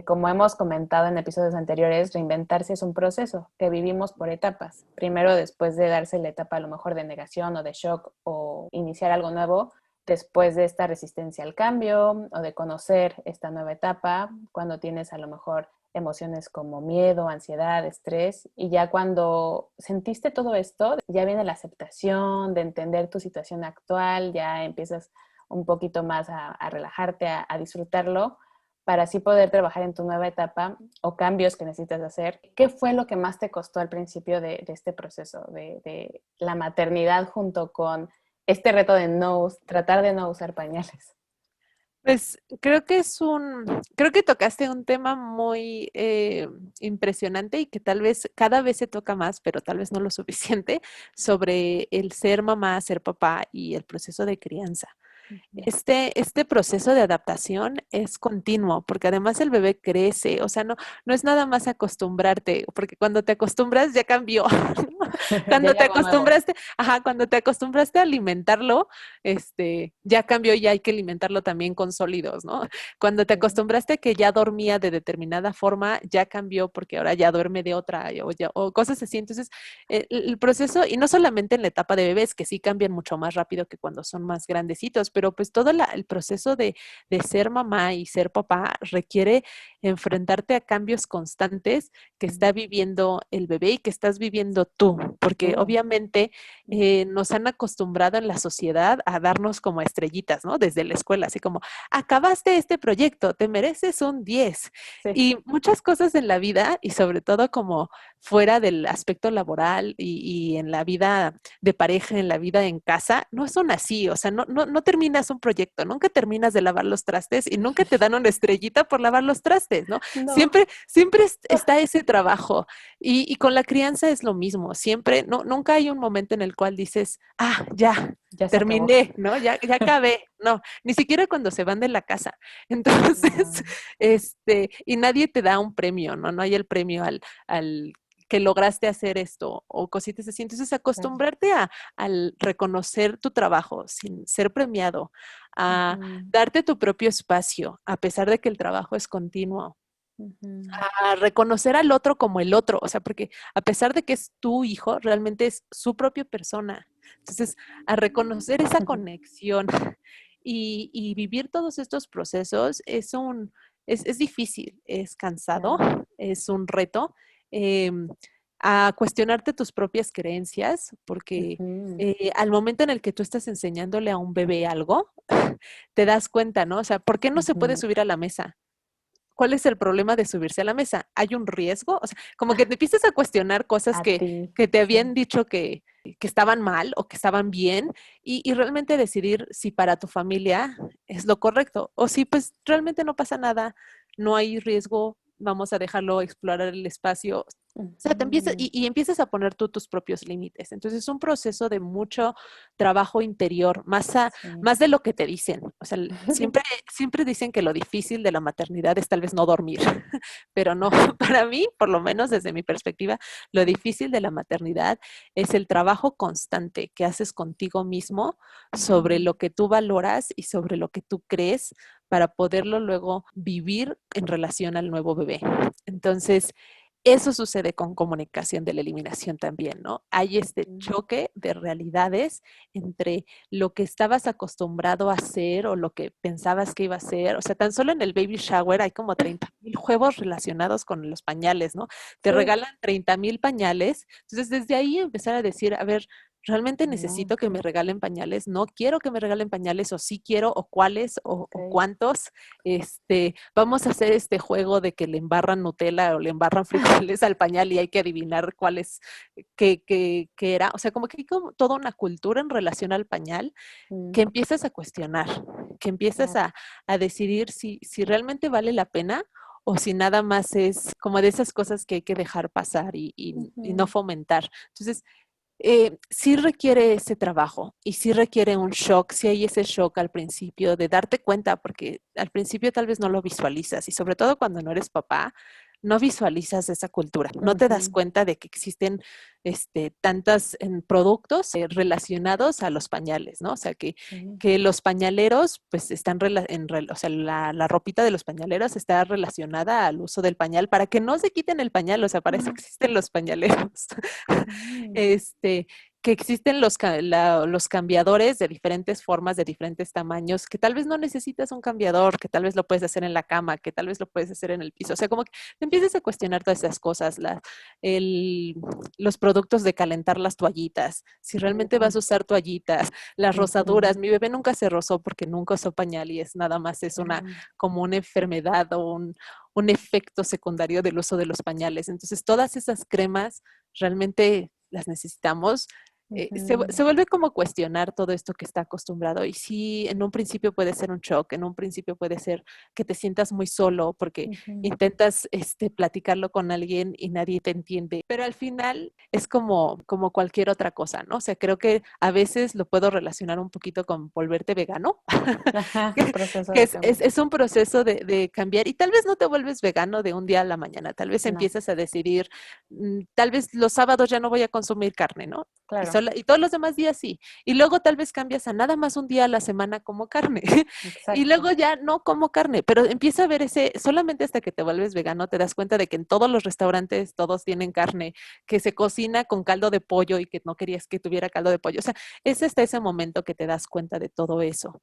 Como hemos comentado en episodios anteriores, reinventarse es un proceso que vivimos por etapas. Primero, después de darse la etapa a lo mejor de negación o de shock o iniciar algo nuevo, después de esta resistencia al cambio o de conocer esta nueva etapa, cuando tienes a lo mejor emociones como miedo, ansiedad, estrés, y ya cuando sentiste todo esto, ya viene la aceptación de entender tu situación actual, ya empiezas un poquito más a relajarte, a disfrutarlo para así poder trabajar en tu nueva etapa o cambios que necesitas hacer. ¿Qué fue lo que más te costó al principio de este proceso, de la maternidad junto con este reto de tratar de no usar pañales? Pues creo que tocaste un tema muy impresionante y que tal vez cada vez se toca más, pero tal vez no lo suficiente, sobre el ser mamá, ser papá y el proceso de crianza. Este proceso de adaptación es continuo, porque además el bebé crece, o sea, no es nada más acostumbrarte, porque cuando te acostumbras ya cambió. ¿No? Ya Cuando hay te algo nuevo. acostumbraste, ajá, cuando te acostumbraste a alimentarlo, ya cambió y hay que alimentarlo también con sólidos, ¿no? Cuando te Sí. acostumbraste a que ya dormía de determinada forma, ya cambió porque ahora ya duerme de otra o cosas así. Entonces, el proceso, y no solamente en la etapa de bebés, que sí cambian mucho más rápido que cuando son más grandecitos, pero pues todo el proceso de ser mamá y ser papá requiere enfrentarte a cambios constantes que está viviendo el bebé y que estás viviendo tú, porque Tú. obviamente nos han acostumbrado en la sociedad a darnos como estrellitas, ¿no? Desde la escuela, así como, acabaste este proyecto, te mereces un 10. Sí. Y muchas cosas en la vida, y sobre todo como fuera del aspecto laboral y en la vida de pareja, en la vida en casa, no son así, o sea, no terminas un proyecto, nunca terminas de lavar los trastes y nunca te dan una estrellita por lavar los trastes, ¿no? No. Siempre está ese trabajo y con la crianza es lo mismo, siempre, nunca hay un momento en el cual dices, ya. Ya se acabó. Terminé, ¿no? Ya acabé. No, ni siquiera cuando se van de la casa. Entonces, No. y nadie te da un premio, ¿no? No hay el premio al que lograste hacer esto o cositas así. Entonces, acostumbrarte al reconocer tu trabajo sin ser premiado, a darte tu propio espacio, a pesar de que el trabajo es continuo, a reconocer al otro como el otro, o sea, porque a pesar de que es tu hijo, realmente es su propia persona. Entonces, a reconocer esa conexión y vivir todos estos procesos es difícil, es cansado, es un reto. em, a cuestionarte tus propias creencias, porque al momento en el que tú estás enseñándole a un bebé algo, te das cuenta, ¿no? O sea, ¿por qué no se puede subir a la mesa? ¿Cuál es el problema de subirse a la mesa? ¿Hay un riesgo? O sea, como que te empiezas a cuestionar cosas A que, ti, que te sí. habían dicho que estaban mal o que estaban bien y realmente decidir si para tu familia es lo correcto o si pues realmente no pasa nada, no hay riesgo, vamos a dejarlo explorar el espacio. O sea, te empiezas, y empiezas a poner tú tus propios límites. Entonces es un proceso de mucho trabajo interior, más de lo que te dicen. O sea, siempre dicen que lo difícil de la maternidad es tal vez no dormir, pero no, para mí, por lo menos desde mi perspectiva, lo difícil de la maternidad es el trabajo constante que haces contigo mismo sobre lo que tú valoras y sobre lo que tú crees para poderlo luego vivir en relación al nuevo bebé. Entonces, eso sucede con comunicación de la eliminación también, ¿no? Hay este choque de realidades entre lo que estabas acostumbrado a hacer o lo que pensabas que iba a ser. O sea, tan solo en el baby shower hay como 30,000 juegos relacionados con los pañales, ¿no? Te regalan 30,000 pañales. Entonces, desde ahí empezar a decir, a ver, ¿realmente necesito que me regalen pañales? No quiero que me regalen pañales, o sí quiero, o cuáles, o cuántos. Vamos a hacer este juego de que le embarran Nutella o le embarran frijoles al pañal y hay que adivinar cuál es, qué era. O sea, como que hay como toda una cultura en relación al pañal que empiezas a cuestionar, que empiezas a decidir si realmente vale la pena o si nada más es como de esas cosas que hay que dejar pasar y no fomentar. Entonces, sí requiere ese trabajo y sí requiere un shock, sí hay ese shock al principio de darte cuenta, porque al principio tal vez no lo visualizas y sobre todo cuando no eres papá, no visualizas esa cultura, no te das cuenta de que existen tantos productos relacionados a los pañales, ¿no? O sea, que los pañaleros pues están, o sea, la ropita de los pañaleros está relacionada al uso del pañal para que no se quiten el pañal, o sea, para eso existen los pañaleros. Que existen los cambiadores de diferentes formas, de diferentes tamaños, que tal vez no necesitas un cambiador, que tal vez lo puedes hacer en la cama, que tal vez lo puedes hacer en el piso. O sea, como que te empiezas a cuestionar todas esas cosas, los productos de calentar las toallitas, si realmente vas a usar toallitas, las rosaduras. Mi bebé nunca se rozó porque nunca usó pañal y es nada más, es como una enfermedad o un efecto secundario del uso de los pañales. Entonces, todas esas cremas realmente las necesitamos. Se vuelve como cuestionar todo esto que está acostumbrado y sí, en un principio puede ser un shock, en un principio puede ser que te sientas muy solo porque intentas platicarlo con alguien y nadie te entiende, pero al final es como cualquier otra cosa, ¿no? O sea, creo que a veces lo puedo relacionar un poquito con volverte vegano, Proceso que de es, cambio. es, es un proceso de cambiar y tal vez no te vuelves vegano de un día a la mañana, tal vez empiezas a decidir, tal vez los sábados ya no voy a consumir carne, ¿no? Claro. Y todos los demás días sí. Y luego tal vez cambias a nada más un día a la semana como carne. Y luego ya no como carne, pero empieza a ver solamente hasta que te vuelves vegano, te das cuenta de que en todos los restaurantes todos tienen carne, que se cocina con caldo de pollo y que no querías que tuviera caldo de pollo. O sea, es hasta ese momento que te das cuenta de todo eso.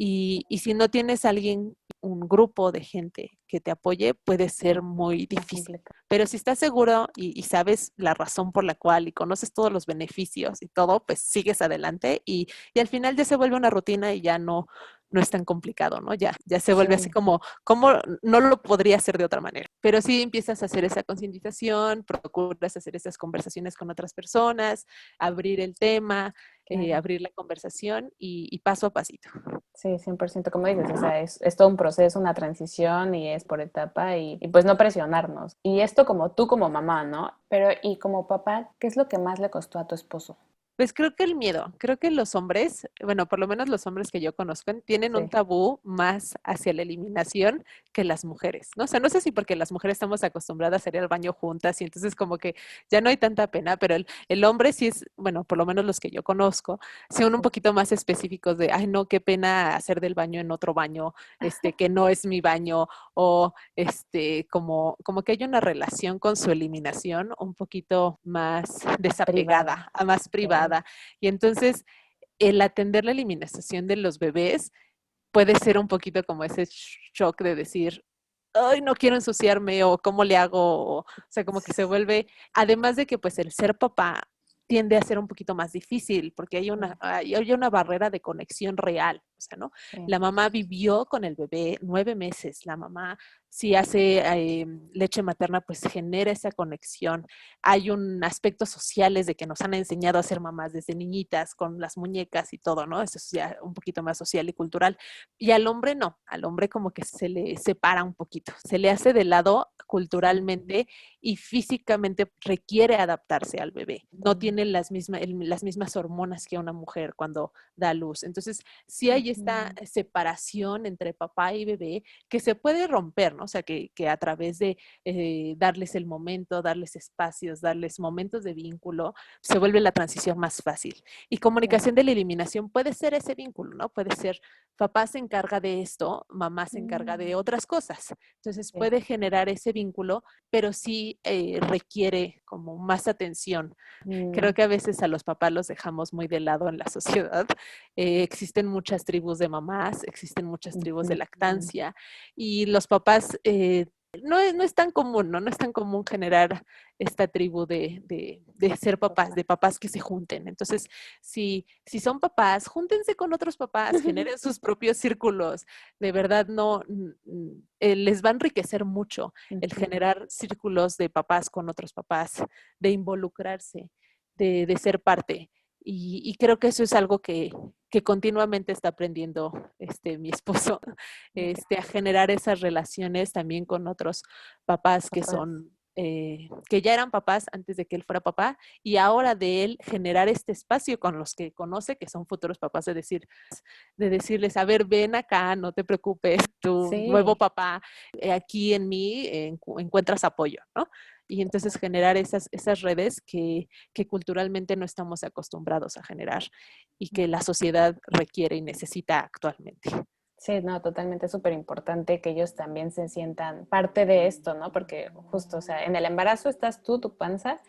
Y si no tienes alguien, un grupo de gente que te apoye, puede ser muy difícil. Pero si estás seguro y sabes la razón por la cual y conoces todos los beneficios y todo, pues sigues adelante y al final ya se vuelve una rutina y ya no es tan complicado, ¿no? Ya se vuelve así como no lo podría hacer de otra manera. Pero sí empiezas a hacer esa concientización, procuras hacer esas conversaciones con otras personas, abrir el tema, abrir la conversación y paso a pasito. Sí, 100%, como dices, o sea, es todo un proceso, una transición y es por etapa y pues no presionarnos. Y esto como tú como mamá, ¿no? Pero y como papá, ¿qué es lo que más le costó a tu esposo? Pues creo que el miedo, creo que los hombres, bueno, por lo menos los hombres que yo conozco, tienen un Sí. tabú más hacia la eliminación que las mujeres, ¿no? O sea, no sé si porque las mujeres estamos acostumbradas a ir al baño juntas y entonces como que ya no hay tanta pena, pero el hombre sí es, bueno, por lo menos los que yo conozco, son un Sí. poquito más específicos de, ay, no, qué pena hacer del baño en otro baño, que no es mi baño, o como que hay una relación con su eliminación un poquito más Privada. desapegada, más Ok. privada. Y entonces el atender la eliminación de los bebés puede ser un poquito como ese shock de decir, ay, no quiero ensuciarme o cómo le hago, o sea, como que se vuelve, además de que pues el ser papá tiende a ser un poquito más difícil porque hay una barrera de conexión real, o sea, ¿no? Sí. La mamá vivió con el bebé 9 meses, la mamá si hace leche materna, pues genera esa conexión. Hay un aspecto sociales de que nos han enseñado a ser mamás desde niñitas con las muñecas y todo, ¿no? Eso es ya un poquito más social y cultural. Y al hombre no, al hombre como que se le separa un poquito, se le hace de lado Sí. culturalmente y físicamente requiere adaptarse al bebé. No tiene las mismas hormonas que una mujer cuando da luz. Entonces, sí hay esta Ujú. separación entre papá y bebé que se puede romper, ¿no? O sea, que a través de darles el momento, darles espacios, darles momentos de vínculo, se vuelve la transición más fácil. Y Sí. comunicación de la eliminación puede ser ese vínculo, ¿no? Puede ser papá se encarga de esto, mamá se encarga de Mm. otras cosas. Entonces Sí. puede generar ese vínculo, pero sí requiere como más atención. Creo Mm. que a veces a los papás los dejamos muy de lado en la sociedad. Existen muchas tribus de mamás, existen muchas tribus de Ujú. lactancia y los papás no es tan común, ¿no? No es tan común generar esta tribu de ser papás, Papá. de papás que se junten. Entonces, si son papás, júntense con otros papás, generen sus propios círculos. De verdad, no, les va a enriquecer mucho el Ujú. generar círculos de papás con otros papás, de involucrarse, de ser parte. Y creo que eso es algo que continuamente está aprendiendo mi esposo, Ok. a generar esas relaciones también con otros papás que Papás. son, que ya eran papás antes de que él fuera papá, y ahora de él generar este espacio con los que conoce, que son futuros papás, de decirles, a ver, ven acá, no te preocupes, tu nuevo Sí. papá, aquí en mí encuentras apoyo, ¿no? Y entonces generar esas redes que culturalmente no estamos acostumbrados a generar y que la sociedad requiere y necesita actualmente. Sí, no, totalmente súper importante que ellos también se sientan parte de esto, ¿no? Porque justo, o sea, en el embarazo estás tú, tu panza,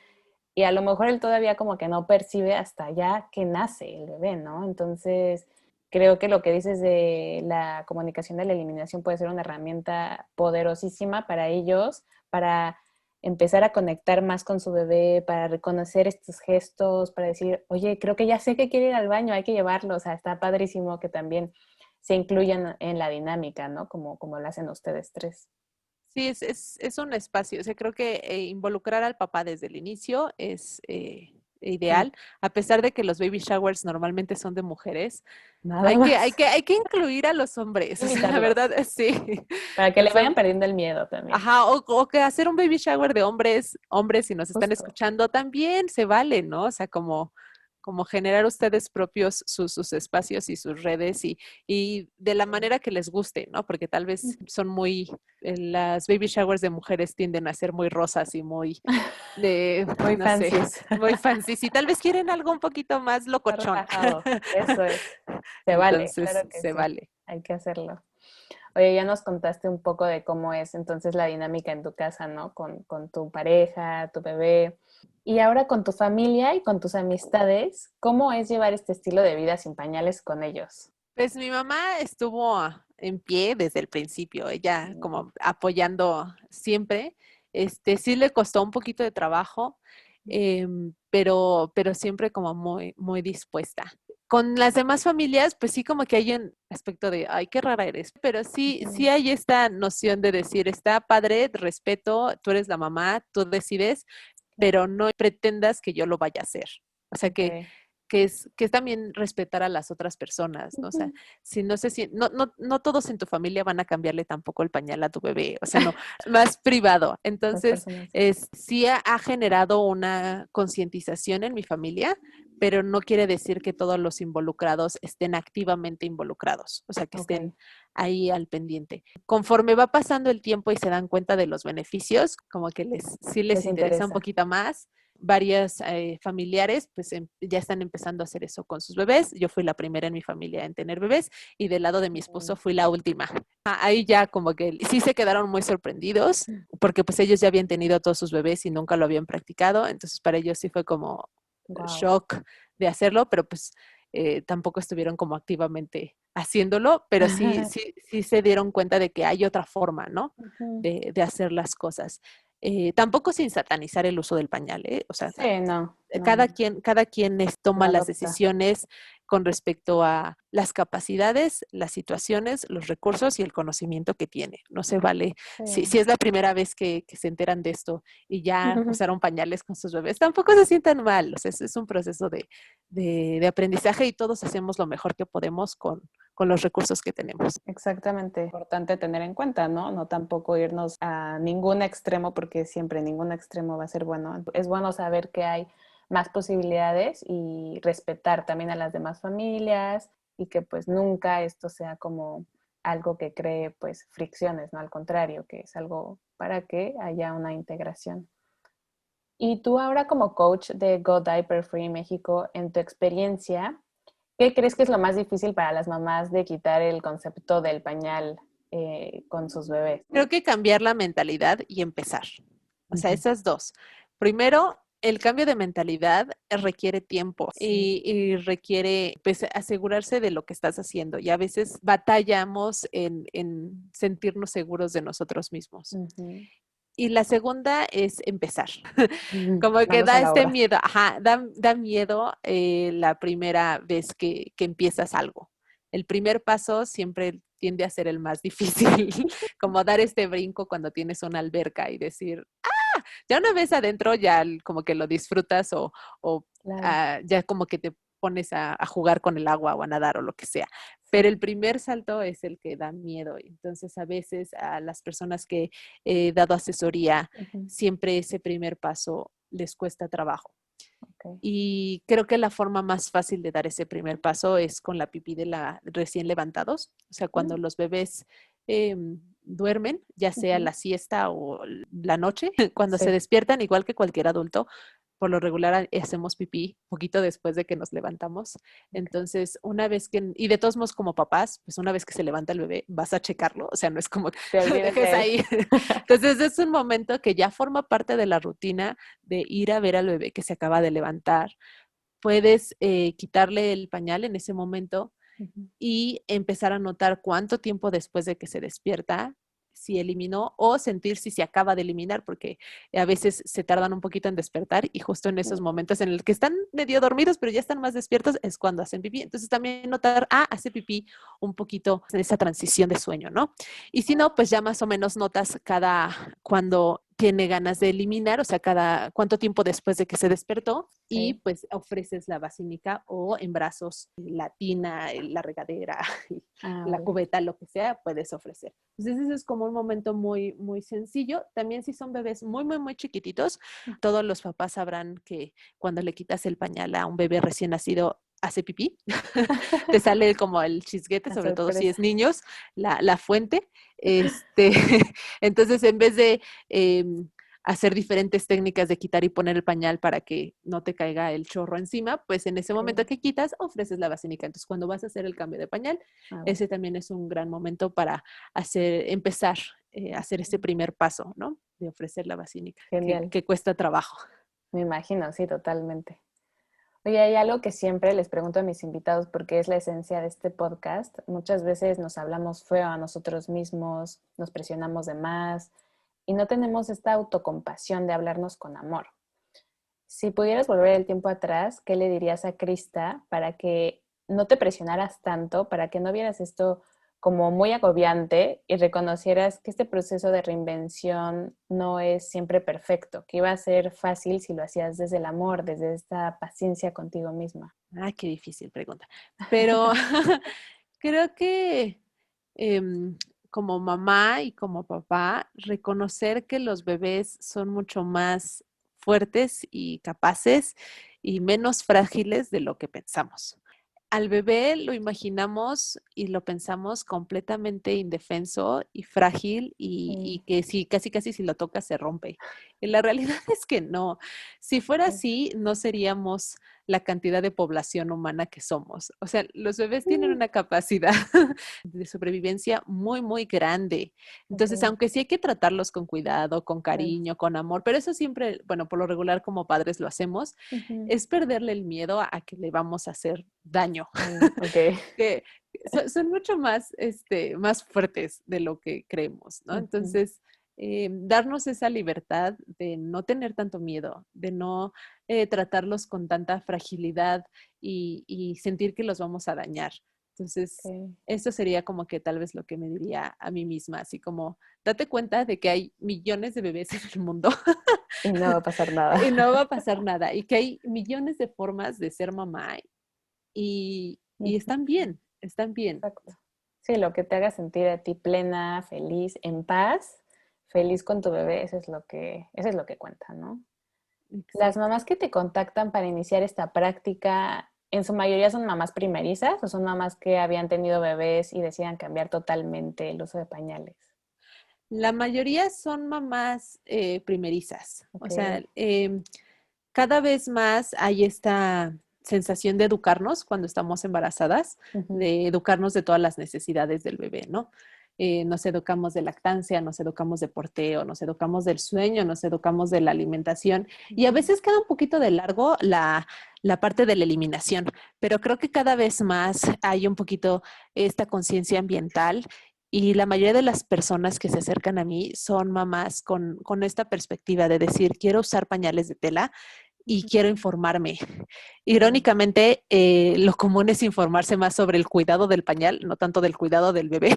y a lo mejor él todavía como que no percibe hasta ya que nace el bebé, ¿no? Entonces, creo que lo que dices de la comunicación de la eliminación puede ser una herramienta poderosísima para ellos, para empezar a conectar más con su bebé, para reconocer estos gestos, para decir, oye, creo que ya sé que quiere ir al baño, hay que llevarlo, o sea, está padrísimo que también se incluyan en la dinámica, ¿no? Como lo hacen ustedes tres. Sí, es un espacio. O sea, creo que involucrar al papá desde el inicio es Mm. ideal, a pesar de que los baby showers normalmente son de mujeres. Nada más. Hay que incluir a los hombres. O sea, la Invitarlos, verdad, sí. para que O le sea, vayan perdiendo el miedo también. ajá, o que hacer un baby shower de hombres, hombres, si nos están Justo. escuchando, también se vale, ¿no? O sea, como generar ustedes propios sus espacios y sus redes y de la Sí. manera que les guste, ¿no? Porque tal vez son las baby showers de mujeres tienden a ser muy rosas y muy, Muy no sé, fancies. muy fancy. Y tal vez quieren algo un poquito más Más locochón. relajado. Eso es. Se vale, Entonces, claro que se sí. vale. Hay que hacerlo. Oye, ya nos contaste un poco de cómo es entonces la dinámica en tu casa, ¿no? Con tu pareja, tu bebé. Y ahora con tu familia y con tus amistades, ¿cómo es llevar este estilo de vida sin pañales con ellos? Pues mi mamá estuvo en pie desde el principio, ella Mm. como apoyando siempre. Sí le costó un poquito de trabajo, pero siempre como muy, muy dispuesta. Con las demás familias, pues sí como que hay un aspecto de, ay, qué rara eres, pero sí Ujú. hay esta noción de decir, está padre, respeto, tú eres la mamá, tú decides, pero no pretendas que yo lo vaya a hacer. O sea Ok. que es también respetar a las otras personas, ¿no? O sea, Ujú. si no sé si, no todos en tu familia van a cambiarle tampoco el pañal a tu bebé, o sea, no, más privado. Las Entonces, personas. sí ha generado una concientización en mi familia, pero no quiere decir que todos los involucrados estén activamente involucrados, o sea, que Ok. estén ahí al pendiente. Conforme va pasando el tiempo y se dan cuenta de los beneficios, como que sí les Les interesa un interesa. poquito más. Varias familiares pues ya están empezando a hacer eso con sus bebés. Yo fui la primera en mi familia en tener bebés y del lado de mi esposo fui la última. Ahí ya como que sí se quedaron muy sorprendidos porque pues ellos ya habían tenido todos sus bebés y nunca lo habían practicado. Entonces para ellos sí fue como Wow. shock de hacerlo, pero pues tampoco estuvieron como activamente haciéndolo, pero sí se dieron cuenta de que hay otra forma, ¿no? De hacer las cosas. Tampoco sin satanizar el uso del pañal, ¿eh? O sea, Sí, no. cada quien Lo toma las adopta. decisiones con respecto a las capacidades, las situaciones, los recursos y el conocimiento que tiene. No se vale. Si Sí. es la primera vez que se enteran de esto y ya usaron pañales con sus bebés, tampoco se sientan mal. O sea, es un proceso de aprendizaje y todos hacemos lo mejor que podemos con los recursos que tenemos. Exactamente. Importante tener en cuenta, ¿no? No tampoco irnos a ningún extremo porque siempre ningún extremo va a ser bueno. Es bueno saber que hay más posibilidades y respetar también a las demás familias y que pues nunca esto sea como algo que cree pues fricciones, ¿no? Al contrario, que es algo para que haya una integración. Y tú ahora como coach de Go Diaper Free México, en tu experiencia, ¿qué crees que es lo más difícil para las mamás de quitar el concepto del pañal con sus bebés? Creo que cambiar la mentalidad y empezar. O sea, esas dos. Primero, el cambio de mentalidad requiere tiempo y requiere pues asegurarse de lo que estás haciendo. Y a veces batallamos en sentirnos seguros de nosotros mismos. Y la segunda es empezar. Como que Manos a da la este obra. miedo, da miedo la primera vez que empiezas algo. El primer paso siempre tiende a ser el más difícil, como dar este brinco cuando tienes una alberca y decir, ya una vez adentro ya como que lo disfrutas o Claro, ya como que te pones a jugar con el agua o a nadar o lo que sea. Pero sí. el primer salto es el que da miedo. Entonces a veces a las personas que he dado asesoría, siempre ese primer paso les cuesta trabajo. Okay. Y creo que la forma más fácil de dar ese primer paso es con la pipí de la recién levantados. O sea, cuando los bebés duermen, ya sea la siesta o la noche, cuando se Sí. despiertan, igual que cualquier adulto, por lo regular hacemos pipí poquito después de que nos levantamos. Entonces, una vez que, y de todos modos como papás, pues una vez que se levanta el bebé, vas a checarlo, o sea, no es como que Te lo olvides dejes de él. ahí. Entonces, es un momento que ya forma parte de la rutina de ir a ver al bebé que se acaba de levantar. Puedes quitarle el pañal en ese momento y empezar a notar cuánto tiempo después de que se despierta, si eliminó o sentir si se acaba de eliminar, porque a veces se tardan un poquito en despertar y justo en esos momentos en el que están medio dormidos, pero ya están más despiertos, es cuando hacen pipí. Entonces también notar, hace pipí un poquito en esa transición de sueño, ¿no? Y si no, pues ya más o menos notas cuando tiene ganas de eliminar, o sea, cada cuánto tiempo después de que se despertó y pues ofreces la basílica o en brazos la tina, la regadera, la cubeta, lo que sea, puedes ofrecer. Entonces eso es como un momento muy, muy sencillo. También si son bebés muy, muy, muy chiquititos, todos los papás sabrán que cuando le quitas el pañal a un bebé recién nacido, hace pipí, te sale como el chisguete, sobre todo si es niños, la fuente. Entonces, en vez de hacer diferentes técnicas de quitar y poner el pañal para que no te caiga el chorro encima, pues en ese momento que quitas, ofreces la basílica. Entonces, cuando vas a hacer el cambio de pañal, ese también es un gran momento para empezar a hacer ese primer paso, ¿no? De ofrecer la basílica, que cuesta trabajo. Me imagino, sí, totalmente. Oye, hay algo que siempre les pregunto a mis invitados porque es la esencia de este podcast. Muchas veces nos hablamos feo a nosotros mismos, nos presionamos de más y no tenemos esta autocompasión de hablarnos con amor. Si pudieras volver el tiempo atrás, ¿qué le dirías a Krista para que no te presionaras tanto, para que no vieras esto como muy agobiante y reconocieras que este proceso de reinvención no es siempre perfecto, que iba a ser fácil si lo hacías desde el amor, desde esta paciencia contigo misma? Qué difícil pregunta. Pero creo que como mamá y como papá, reconocer que los bebés son mucho más fuertes y capaces y menos frágiles de lo que pensamos. Al bebé lo imaginamos y lo pensamos completamente indefenso y frágil y que si casi si lo tocas se rompe. Y la realidad es que no. Si fuera así, no seríamos la cantidad de población humana que somos. O sea, los bebés tienen una capacidad de sobrevivencia muy grande. Entonces, Ok, aunque sí hay que tratarlos con cuidado, con claro. cariño, con amor, pero eso siempre, bueno, por lo regular como padres lo hacemos, Ujú. es perderle el miedo a que le vamos a hacer daño, Daño, ok. que son mucho más, más fuertes de lo que creemos, ¿no? Ujú. Entonces, darnos esa libertad de no tener tanto miedo, de no tratarlos con tanta fragilidad y sentir que los vamos a dañar. Entonces, Ok. eso sería como que tal vez lo que me diría a mí misma, así como, date cuenta de que hay millones de bebés en el mundo Y no va a pasar nada. y no va a pasar nada, y que hay millones de formas de ser mamá y Ujú. están bien, están bien. Exacto. Sí, lo que te haga sentir a ti plena, feliz, en paz, feliz con tu bebé, eso es lo que cuenta, ¿no? Las Exacto. mamás que te contactan para iniciar esta práctica, en su mayoría son mamás primerizas o son mamás que habían tenido bebés y decidan cambiar totalmente el uso de pañales. La mayoría son mamás primerizas, o Ok. sea, cada vez más hay esta sensación de educarnos cuando estamos embarazadas, Ujú. de educarnos de todas las necesidades del bebé, ¿no? Nos educamos de lactancia, nos educamos de porteo, nos educamos del sueño, nos educamos de la alimentación y a Ujú. veces queda un poquito de largo la parte de la eliminación, pero creo que cada vez más hay un poquito esta conciencia ambiental y la mayoría de las personas que se acercan a mí son mamás con esta perspectiva de decir, quiero usar pañales de tela y quiero informarme. Claro. Irónicamente, lo común es informarse más sobre el cuidado del pañal, no tanto del cuidado del bebé.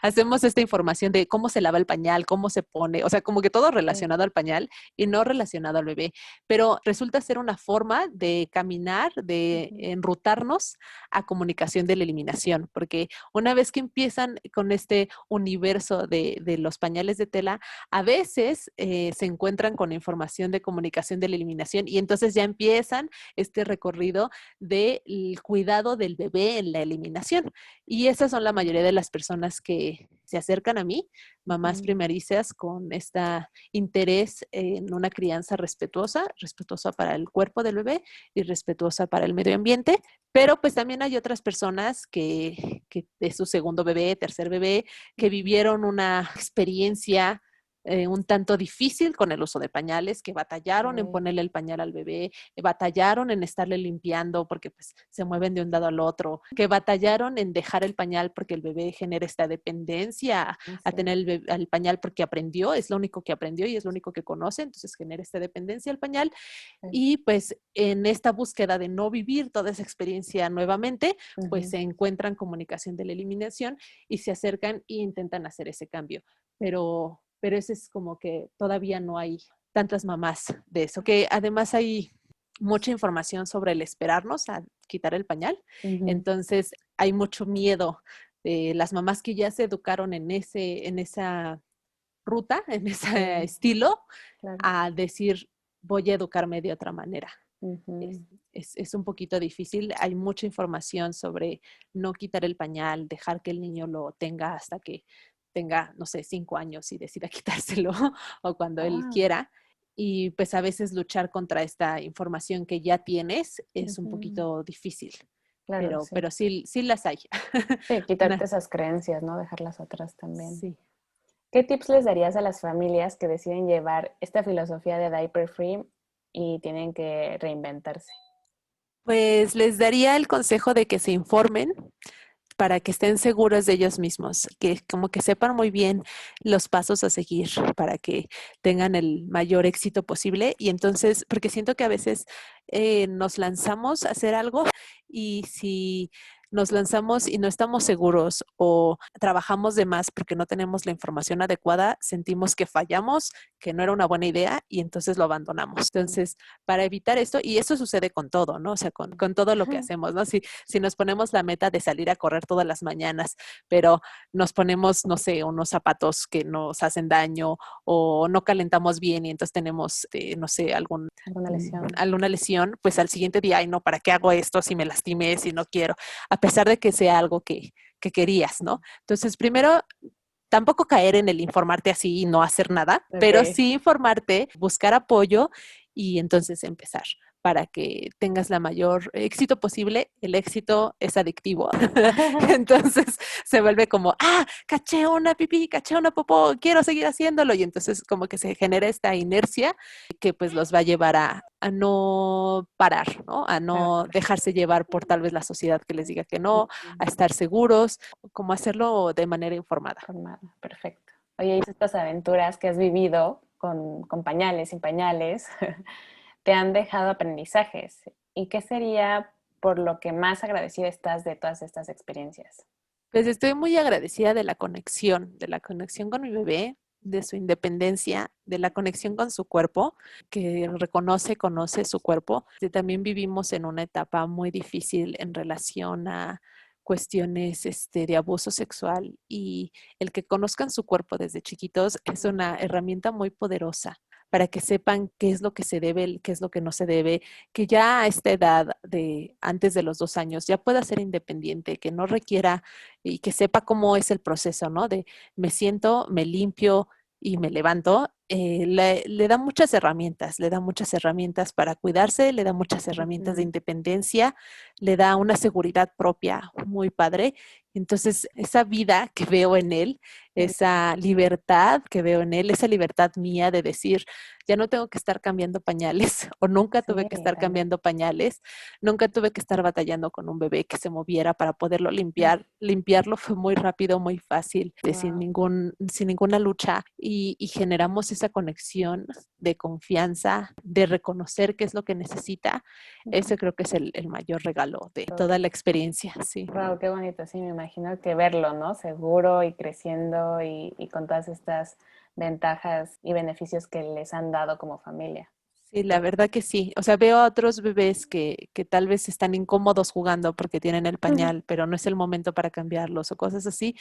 Hacemos esta información de cómo se lava el pañal, cómo se pone, o sea, como que todo Sí. relacionado al pañal y no relacionado al bebé. Pero resulta ser una forma de caminar, de Ujú. enrutarnos a comunicación de la eliminación, porque una vez que empiezan con este universo de los pañales de tela, a veces se encuentran con información de comunicación de la eliminación y entonces ya empiezan este recorrido del cuidado del bebé en la eliminación. Y esas son la mayoría de las personas que se acercan a mí, mamás Ujú. primerizas con este interés en una crianza respetuosa, respetuosa para el cuerpo del bebé y respetuosa para el medio ambiente. Pero pues también hay otras personas que es su segundo bebé, tercer bebé, que Ujú. vivieron una experiencia un tanto difícil con el uso de pañales, que batallaron en Ok. ponerle el pañal al bebé, batallaron en estarle limpiando porque pues se mueven de un lado al otro, que batallaron en dejar el pañal porque el bebé genera esta dependencia a Sí. tener el pañal porque aprendió, es lo único que aprendió y es lo único que conoce, entonces genera esta dependencia al pañal Sí. y pues en esta búsqueda de no vivir toda esa experiencia nuevamente, pues Ujú. se encuentran comunicación de la eliminación y se acercan e intentan hacer ese cambio. Pero ese es como que todavía no hay tantas mamás de eso, que además hay mucha información sobre el esperarnos a quitar el pañal, Ujú. entonces hay mucho miedo de las mamás que ya se educaron en esa ruta, en ese Sí, estilo, claro. a decir, voy a educarme de otra manera. Es, Ujú. es un poquito difícil. Hay mucha información sobre no quitar el pañal, dejar que el niño lo tenga hasta que tenga, no sé, 5 años y decida quitárselo o cuando él Ah, quiera. Y pues a veces luchar contra esta información que ya tienes es un ujú. poquito difícil, Claro, sí. pero sí, sí las hay. Sí, quitarte Una, esas creencias, ¿no? Dejarlas atrás también. sí. ¿Qué tips les darías a las familias que deciden llevar esta filosofía de diaper free y tienen que reinventarse? Pues les daría el consejo de que se informen para que estén seguros de ellos mismos, que como que sepan muy bien los pasos a seguir para que tengan el mayor éxito posible. Y entonces, porque siento que a veces nos lanzamos a hacer algo y si nos lanzamos y no estamos seguros o trabajamos de más porque no tenemos la información adecuada, sentimos que fallamos, que no era una buena idea y entonces lo abandonamos. Entonces, para evitar esto, y eso sucede con todo, ¿no? O sea, con todo lo que hacemos, ¿no? Si nos ponemos la meta de salir a correr todas las mañanas, pero nos ponemos, no sé, unos zapatos que nos hacen daño o no calentamos bien y entonces tenemos, no sé, alguna lesión, pues al siguiente día, ay, no, ¿para qué hago esto si me lastimé, si no quiero? A pesar de que sea algo que querías, ¿no? Entonces, primero, tampoco caer en el informarte así y no hacer nada, pero sí informarte, buscar apoyo y entonces empezar para que tengas la mayor éxito posible. El éxito es adictivo. Entonces se vuelve como, caché una pipí, caché una popó, quiero seguir haciéndolo. Y entonces como que se genera esta inercia que pues los va a llevar a no parar, ¿no? A no dejarse llevar por tal vez la sociedad que les diga que no, a estar seguros, como hacerlo de manera informada. Perfecto. Oye, ¿y estas aventuras que has vivido con pañales, sin pañales, te han dejado aprendizajes? ¿Y qué sería por lo que más agradecida estás de todas estas experiencias? Pues estoy muy agradecida de la conexión con mi bebé, de su independencia, de la conexión con su cuerpo, que conoce su cuerpo. También vivimos en una etapa muy difícil en relación a cuestiones de abuso sexual, y el que conozcan su cuerpo desde chiquitos es una herramienta muy poderosa para que sepan qué es lo que se debe, qué es lo que no se debe, que ya a esta edad de antes de los 2 años ya pueda ser independiente, que no requiera y que sepa cómo es el proceso, ¿no? De me siento, me limpio y me levanto. Le da muchas herramientas, para cuidarse, le da muchas herramientas de independencia, le da una seguridad propia muy padre. Entonces, esa vida que veo en él, esa libertad que veo en él, esa libertad mía de decir, ya no tengo que estar cambiando pañales, o nunca tuve que estar cambiando pañales, nunca tuve que estar batallando con un bebé que se moviera para poderlo limpiar. Limpiarlo fue muy rápido, muy fácil, sin ninguna lucha, y generamos esa conexión de confianza, de reconocer qué es lo que necesita. Ese creo que es el mayor regalo de toda la experiencia, sí. Wow, qué bonito, sí, me imagino que verlo, ¿no? Seguro y creciendo y con todas estas ventajas y beneficios que les han dado como familia. Sí, la verdad que sí. O sea, veo a otros bebés que tal vez están incómodos jugando porque tienen el pañal, pero no es el momento para cambiarlos o cosas así.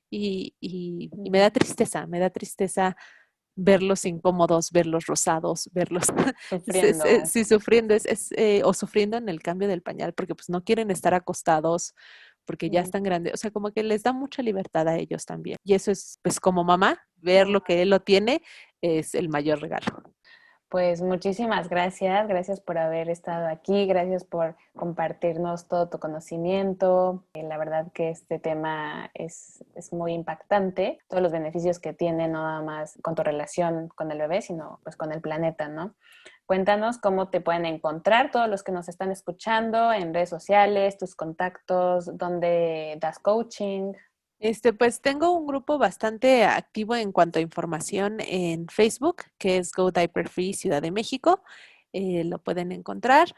Y me da tristeza verlos incómodos, verlos rosados, verlos Sufriendo. sí, sufriendo, o sufriendo en el cambio del pañal, porque pues no quieren estar acostados, porque ya están grandes. O sea, como que les da mucha libertad a ellos también. Y eso es, pues como mamá, ver lo que él lo tiene es el mayor regalo. Pues muchísimas gracias por haber estado aquí, gracias por compartirnos todo tu conocimiento. La verdad que este tema es muy impactante, todos los beneficios que tiene, no nada más con tu relación con el bebé, sino pues con el planeta, ¿no? Cuéntanos cómo te pueden encontrar todos los que nos están escuchando en redes sociales, tus contactos, dónde das coaching. Pues tengo un grupo bastante activo en cuanto a información en Facebook, que es Go Diaper Free Ciudad de México. Lo pueden encontrar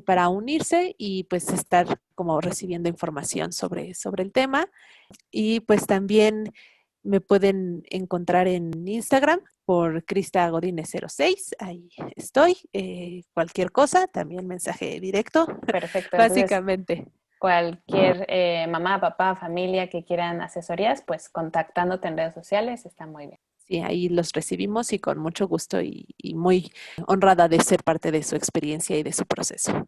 para unirse y pues estar como recibiendo información sobre el tema. Y pues también me pueden encontrar en Instagram por Crista Godine 06. Ahí estoy. Cualquier cosa, también mensaje directo. Perfecto. Básicamente. Entonces, cualquier mamá, papá, familia que quieran asesorías, pues contactándote en redes sociales está muy bien. Sí, ahí los recibimos y con mucho gusto y muy honrada de ser parte de su experiencia y de su proceso.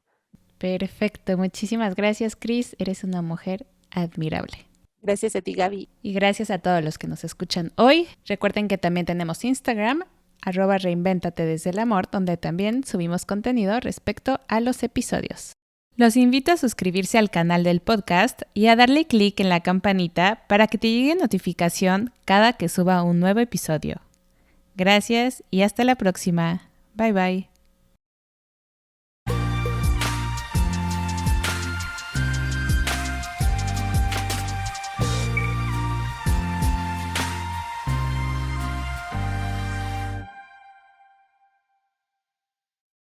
Perfecto, muchísimas gracias, Cris. Eres una mujer admirable. Gracias a ti, Gaby. Y gracias a todos los que nos escuchan hoy. Recuerden que también tenemos Instagram, @reinvéntate desde el amor, donde también subimos contenido respecto a los episodios. Los invito a suscribirse al canal del podcast y a darle clic en la campanita para que te llegue notificación cada que suba un nuevo episodio. Gracias y hasta la próxima. Bye bye.